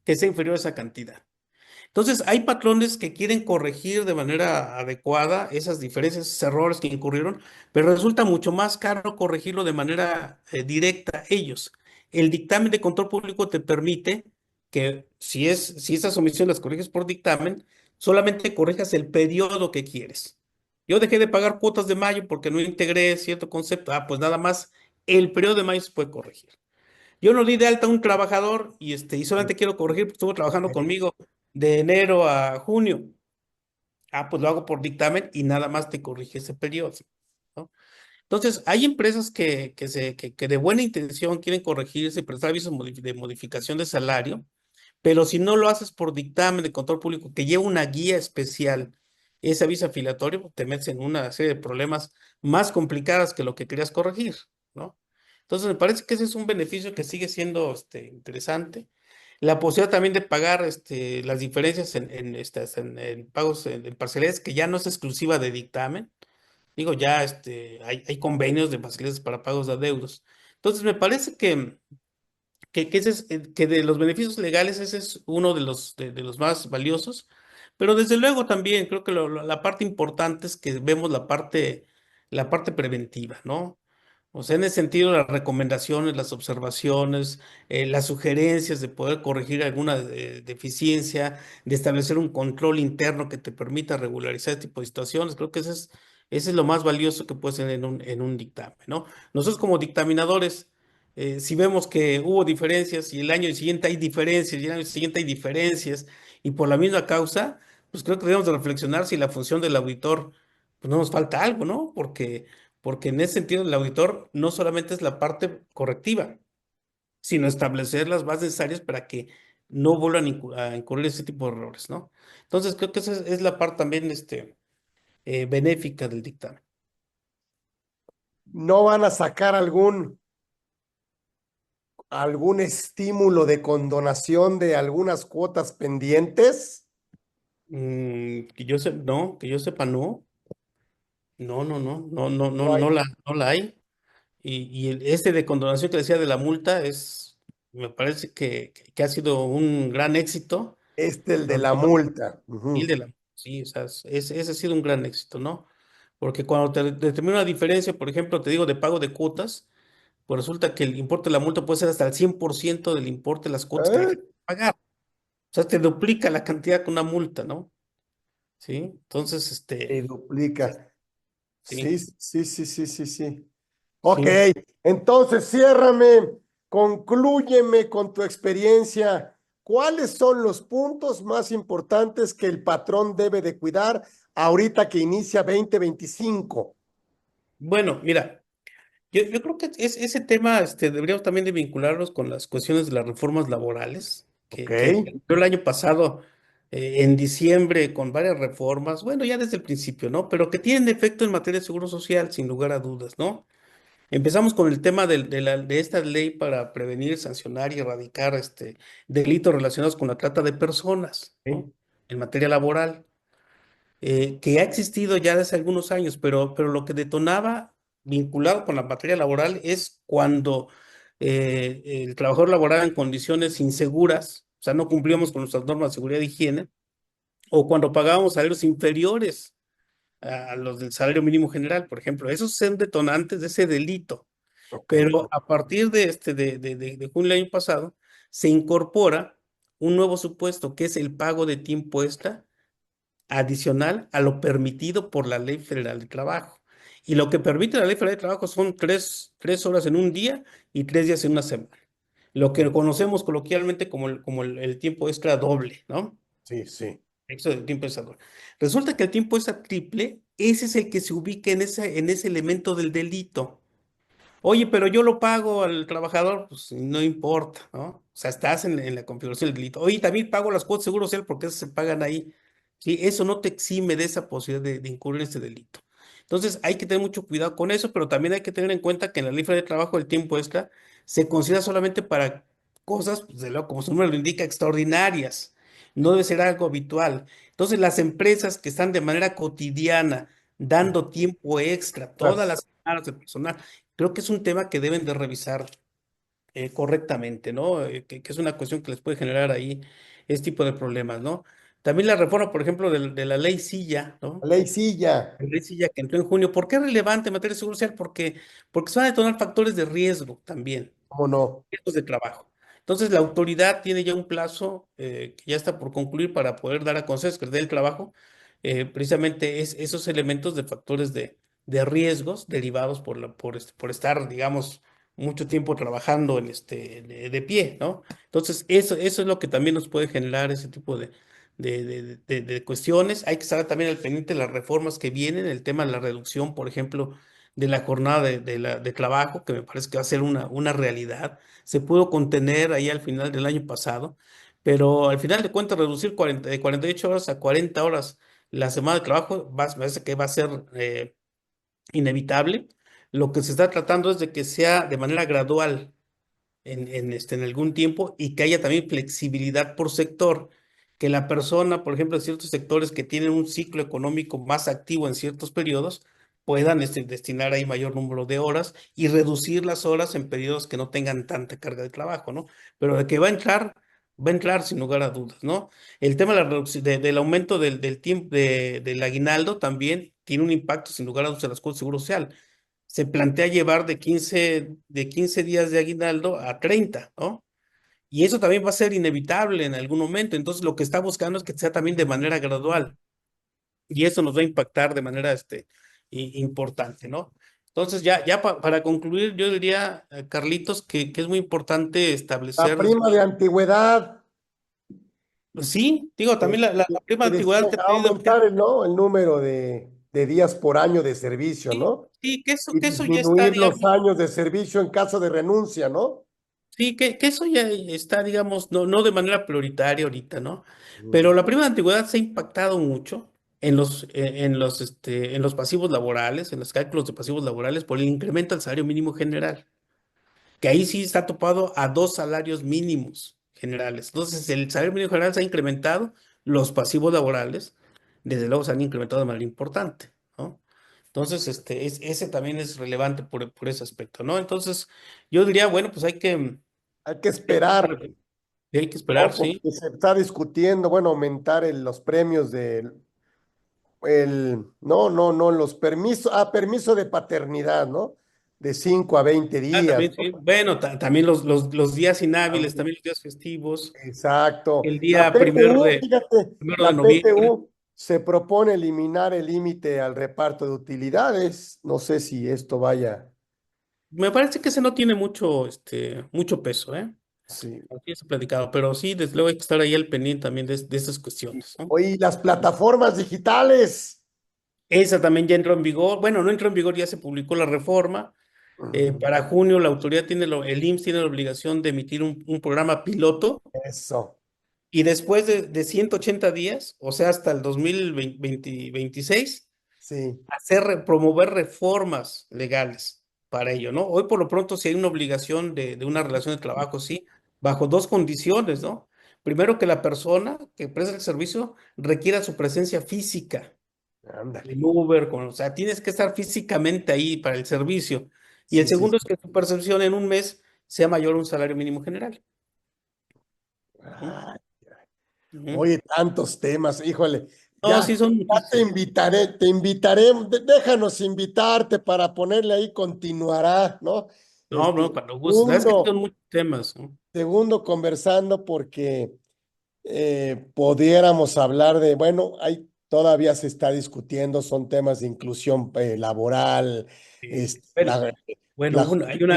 que sea inferior a esa cantidad. Entonces, hay patrones que quieren corregir de manera adecuada esas diferencias, esos errores que incurrieron, pero resulta mucho más caro corregirlo de manera directa ellos. El dictamen de control público te permite que si esas omisiones las corriges por dictamen, solamente corrijas el periodo que quieres. Yo dejé de pagar cuotas de mayo porque no integré cierto concepto. Ah, pues nada más el periodo de mayo se puede corregir. Yo no di de alta a un trabajador y solamente quiero corregir porque estuvo trabajando conmigo de enero a junio. Ah, pues lo hago por dictamen y nada más te corrige ese periodo, ¿no? Entonces, hay empresas que de buena intención quieren corregirse y prestar avisos de modificación de salario, pero si no lo haces por dictamen de control público que lleva una guía especial, ese aviso afiliatorio, pues, te metes en una serie de problemas más complicadas que lo que querías corregir, ¿no? Entonces, me parece que ese es un beneficio que sigue siendo interesante. La posibilidad también de pagar las diferencias en pagos en parcialidades, que ya no es exclusiva de dictamen. Digo, ya hay convenios de facilidades para pagos de adeudos. Entonces, me parece que de los beneficios legales ese es uno de los más valiosos, pero desde luego también creo que la parte importante es que vemos la parte preventiva, ¿no? O sea, en ese sentido, las recomendaciones, las observaciones, las sugerencias de poder corregir alguna deficiencia, de establecer un control interno que te permita regularizar este tipo de situaciones, creo que ese es lo más valioso que puede ser en un dictamen, ¿no? Nosotros como dictaminadores, si vemos que hubo diferencias y el año siguiente hay diferencias y el año siguiente hay diferencias y por la misma causa, pues creo que debemos de reflexionar si la función del auditor pues no nos falta algo, ¿no? Porque en ese sentido el auditor no solamente es la parte correctiva, sino establecer las bases necesarias para que no vuelvan a incurrir ese tipo de errores, ¿no? Entonces creo que esa es la parte también benéfica del dictamen. ¿No van a sacar algún estímulo de condonación de algunas cuotas pendientes? Que yo sepa, no. No, no, no, no, no, no, No hay. no la hay. Y este de condonación que decía de la multa me parece que ha sido un gran éxito. El de la multa. Y el Ujú. de la, sí, o sea, ese ha sido un gran éxito, ¿no? Porque cuando te determina una diferencia, por ejemplo, te digo de pago de cuotas, pues resulta que el importe de la multa puede ser hasta el 100% del importe de las cuotas que hay ¿Eh? que pagar. O sea, te duplica la cantidad con una multa, ¿no? Sí, entonces, Se duplica. sí, Sí, sí, sí, sí, sí, sí. Ok, sí. entonces ciérrame, conclúyeme con tu experiencia. ¿Cuáles son los puntos más importantes que el patrón debe de cuidar ahorita que inicia 2025? Bueno, mira. Yo creo que ese tema deberíamos también de vincularlos con las cuestiones de las reformas laborales, Ok, que fue el año pasado, en diciembre, con varias reformas, bueno, ya desde el principio, ¿no? Pero que tienen efecto en materia de seguro social, sin lugar a dudas, ¿no? Empezamos con el tema de esta ley para prevenir, sancionar y erradicar delitos relacionados con la trata de personas, ¿no? ok, En materia laboral que ha existido ya desde algunos años, pero lo que detonaba vinculado con la materia laboral es cuando el trabajador laboraba en condiciones inseguras, o sea, no cumplíamos con nuestras normas de seguridad y higiene, o cuando pagábamos salarios inferiores a los del salario mínimo general, por ejemplo. Esos son detonantes de ese delito. ok. Pero a partir de junio del año pasado, se incorpora un nuevo supuesto, que es el pago de tiempo extra adicional a lo permitido por la Ley Federal de Trabajo. Y lo que permite la Ley Federal de Trabajo son tres horas en un día y 3 días en una semana. Lo que conocemos coloquialmente como el tiempo extra doble, ¿no? Sí, sí. Eso del tiempo extra doble. Resulta que el tiempo extra triple, ese es el que se ubica en ese elemento del delito. Oye, pero yo lo pago al trabajador, pues no importa, ¿no? O sea, estás en la configuración del delito. Oye, también pago las cuotas de seguro social porque esas se pagan ahí. Sí, eso no te exime de esa posibilidad de incurrir en este delito. Entonces, hay que tener mucho cuidado con eso, pero también hay que tener en cuenta que en la ley federal de trabajo el tiempo extra se considera solamente para cosas, pues, de luego, como su nombre lo indica, extraordinarias. No debe ser algo habitual. Entonces, las empresas que están de manera cotidiana dando tiempo extra todas Gracias. las semanas de personal, creo que es un tema que deben de revisar correctamente, ¿no? Que es una cuestión que les puede generar ahí este tipo de problemas, ¿no? También la reforma, por ejemplo, de la ley Silla, ¿no? Ley Silla, La ley Silla que entró en junio. ¿Por qué es relevante en materia de seguridad social? Porque se van a detonar factores de riesgo también, ¿cómo no? riesgos de trabajo. Entonces, la autoridad tiene ya un plazo que ya está por concluir para poder dar a conocer Secretaría del Trabajo, precisamente esos elementos de factores de riesgos derivados por estar, digamos, mucho tiempo trabajando de pie, ¿no? Entonces, eso es lo que también nos puede generar ese tipo de cuestiones. Hay que estar también al pendiente de las reformas que vienen, el tema de la reducción, por ejemplo, de la jornada de trabajo, que me parece que va a ser una realidad. Se pudo contener ahí al final del año pasado, pero al final de cuentas reducir de 48 horas a 40 horas la semana de trabajo me parece que va a ser inevitable. Lo que se está tratando es de que sea de manera gradual en algún tiempo y que haya también flexibilidad por sector, que la persona, por ejemplo, en ciertos sectores que tienen un ciclo económico más activo en ciertos periodos, puedan destinar ahí mayor número de horas y reducir las horas en periodos que no tengan tanta carga de trabajo, ¿no? Pero de que va a entrar sin lugar a dudas, ¿no? El tema de la del aumento del tiempo del aguinaldo también tiene un impacto sin lugar a dudas en las cuotas de seguro social. Se plantea llevar de quince días de aguinaldo a 30, ¿no? Y eso también va a ser inevitable en algún momento. Entonces, lo que está buscando es que sea también de manera gradual. Y eso nos va a impactar de manera importante, ¿no? Entonces, ya para concluir, yo diría, Carlitos, que es muy importante La establecer, prima de antigüedad, sí, digo, también la prima que de antigüedad decía que que ha va a tenido aumentar ¿no? El número de. de días por año de servicio, Sí, ¿no? sí, Y que eso ya está, disminuir los digamos, años de servicio en caso de renuncia, ¿no? sí, que eso ya está, digamos, no de manera prioritaria ahorita, ¿no? Mm. Pero la prima de antigüedad se ha impactado mucho en los pasivos laborales, en los cálculos de pasivos laborales por el incremento al salario mínimo general, que ahí sí está topado a 2 salarios mínimos generales. Entonces, el salario mínimo general se ha incrementado, los pasivos laborales, desde luego, se han incrementado de manera importante, ¿no? Entonces, ese también es relevante por ese aspecto, ¿no? Entonces, yo diría, bueno, pues Hay que esperar, hay que esperar, ¿no? sí. Porque se está discutiendo, bueno, aumentar los premios del, no, los permisos, permiso de paternidad, ¿no? De 5 a 20 Ah, días, también, ¿no? sí. Bueno, también los días inhábiles, También. también los días festivos, Exacto. el La día PTU, fíjate, primero de la noviembre. PTU se propone eliminar el límite al reparto de utilidades. No sé si esto vaya. Me parece que ese no tiene mucho peso, ¿eh? Sí. Aquí se ha platicado, pero sí, desde luego hay que estar ahí al pendiente también de estas cuestiones, ¿no? Oye, y las plataformas digitales. Esa también ya entró en vigor. Bueno, no entró en vigor, ya se publicó la reforma. Para junio la autoridad el IMSS tiene la obligación de emitir un programa piloto Eso, y después de 180 días, o sea, hasta el 2026, sí, promover reformas legales para ello, ¿no? Hoy por lo pronto sí hay una obligación de una relación de trabajo, sí, bajo 2 condiciones, ¿no? Primero, que la persona que presta el servicio requiera su presencia física, ándale. el Uber, o sea, tienes que estar físicamente ahí para el servicio. Y el Sí, sí, segundo sí. es que tu percepción en un mes sea mayor a un salario mínimo general. Ujú, Ay, ujú. oye, tantos temas, híjole. No, sí, son Ya muchísimos. te invitaré, déjanos invitarte para ponerle ahí continuará, ¿no? No, Este, no, cuando gustes. La verdad es que sí son segundo, muchos temas, ¿no? segundo conversando porque pudiéramos hablar de, bueno, hay, todavía se está discutiendo, son temas de inclusión laboral, Bueno, bueno, la juventud, hay una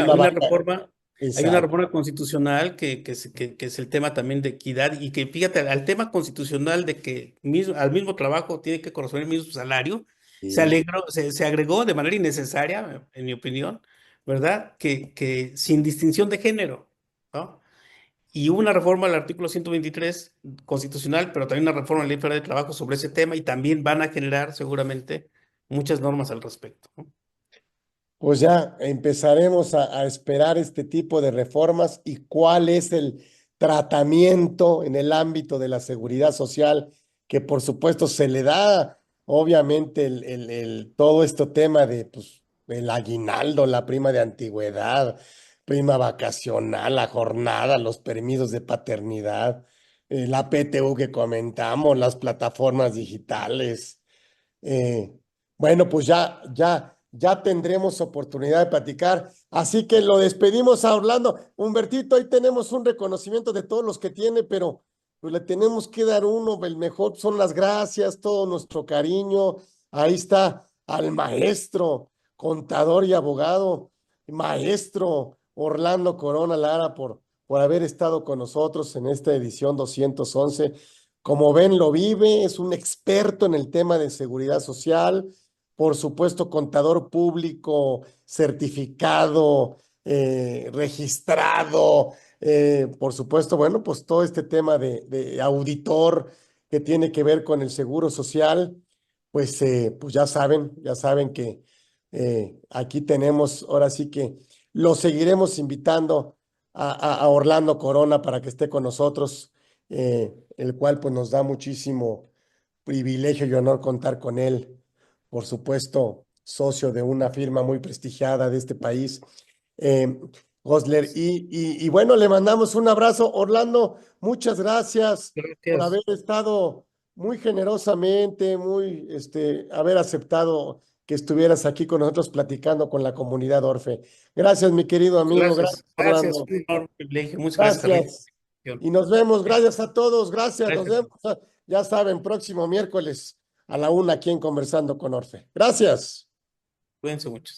exacto, reforma constitucional que es el tema también de equidad y que fíjate, al tema constitucional de que al mismo trabajo tiene que corresponder el mismo salario, sí, se agregó de manera innecesaria, en mi opinión, ¿verdad? Que sin distinción de género, ¿no? Y hubo una reforma al artículo 123 constitucional, pero también una reforma a la Ley Federal de Trabajo sobre ese tema y también van a generar seguramente muchas normas al respecto, ¿no? pues ya empezaremos a esperar este tipo de reformas y cuál es el tratamiento en el ámbito de la seguridad social, que por supuesto se le da, obviamente, todo este tema de, pues, el aguinaldo, la prima de antigüedad, prima vacacional, la jornada, los permisos de paternidad, la PTU que comentamos, las plataformas digitales. Eh, bueno, pues ya tendremos oportunidad de platicar. Así que lo despedimos a Orlando. Humbertito, ahí tenemos un reconocimiento de todos los que tiene, pero pues le tenemos que dar uno. El mejor son las gracias, todo nuestro cariño. Ahí está al maestro, contador y abogado, maestro Orlando Corona Lara por haber estado con nosotros en esta edición 211. Como ven, lo vive, es un experto en el tema de seguridad social, por supuesto, contador público, certificado, registrado, por supuesto, bueno, pues todo este tema de auditor que tiene que ver con el seguro social, pues ya saben que aquí tenemos, ahora sí que lo seguiremos invitando a Orlando Corona para que esté con nosotros, el cual pues nos da muchísimo privilegio y honor contar con él, por supuesto, socio de una firma muy prestigiada de este país, eh, Gosler. Y bueno, le mandamos un abrazo. Orlando, muchas gracias por haber Gracias. estado muy generosamente, haber aceptado que estuvieras aquí con nosotros platicando con la comunidad Orfe. Gracias, mi querido amigo. Gracias, Gracias, Orlando. un enorme privilegio. Muchas gracias, Carlitos. Gracias. Y nos vemos. Gracias a todos. Gracias. Nos Gracias. vemos. Ya saben, próximo miércoles a la 1 aquí en Conversando con Orfe. Gracias. Cuídense mucho.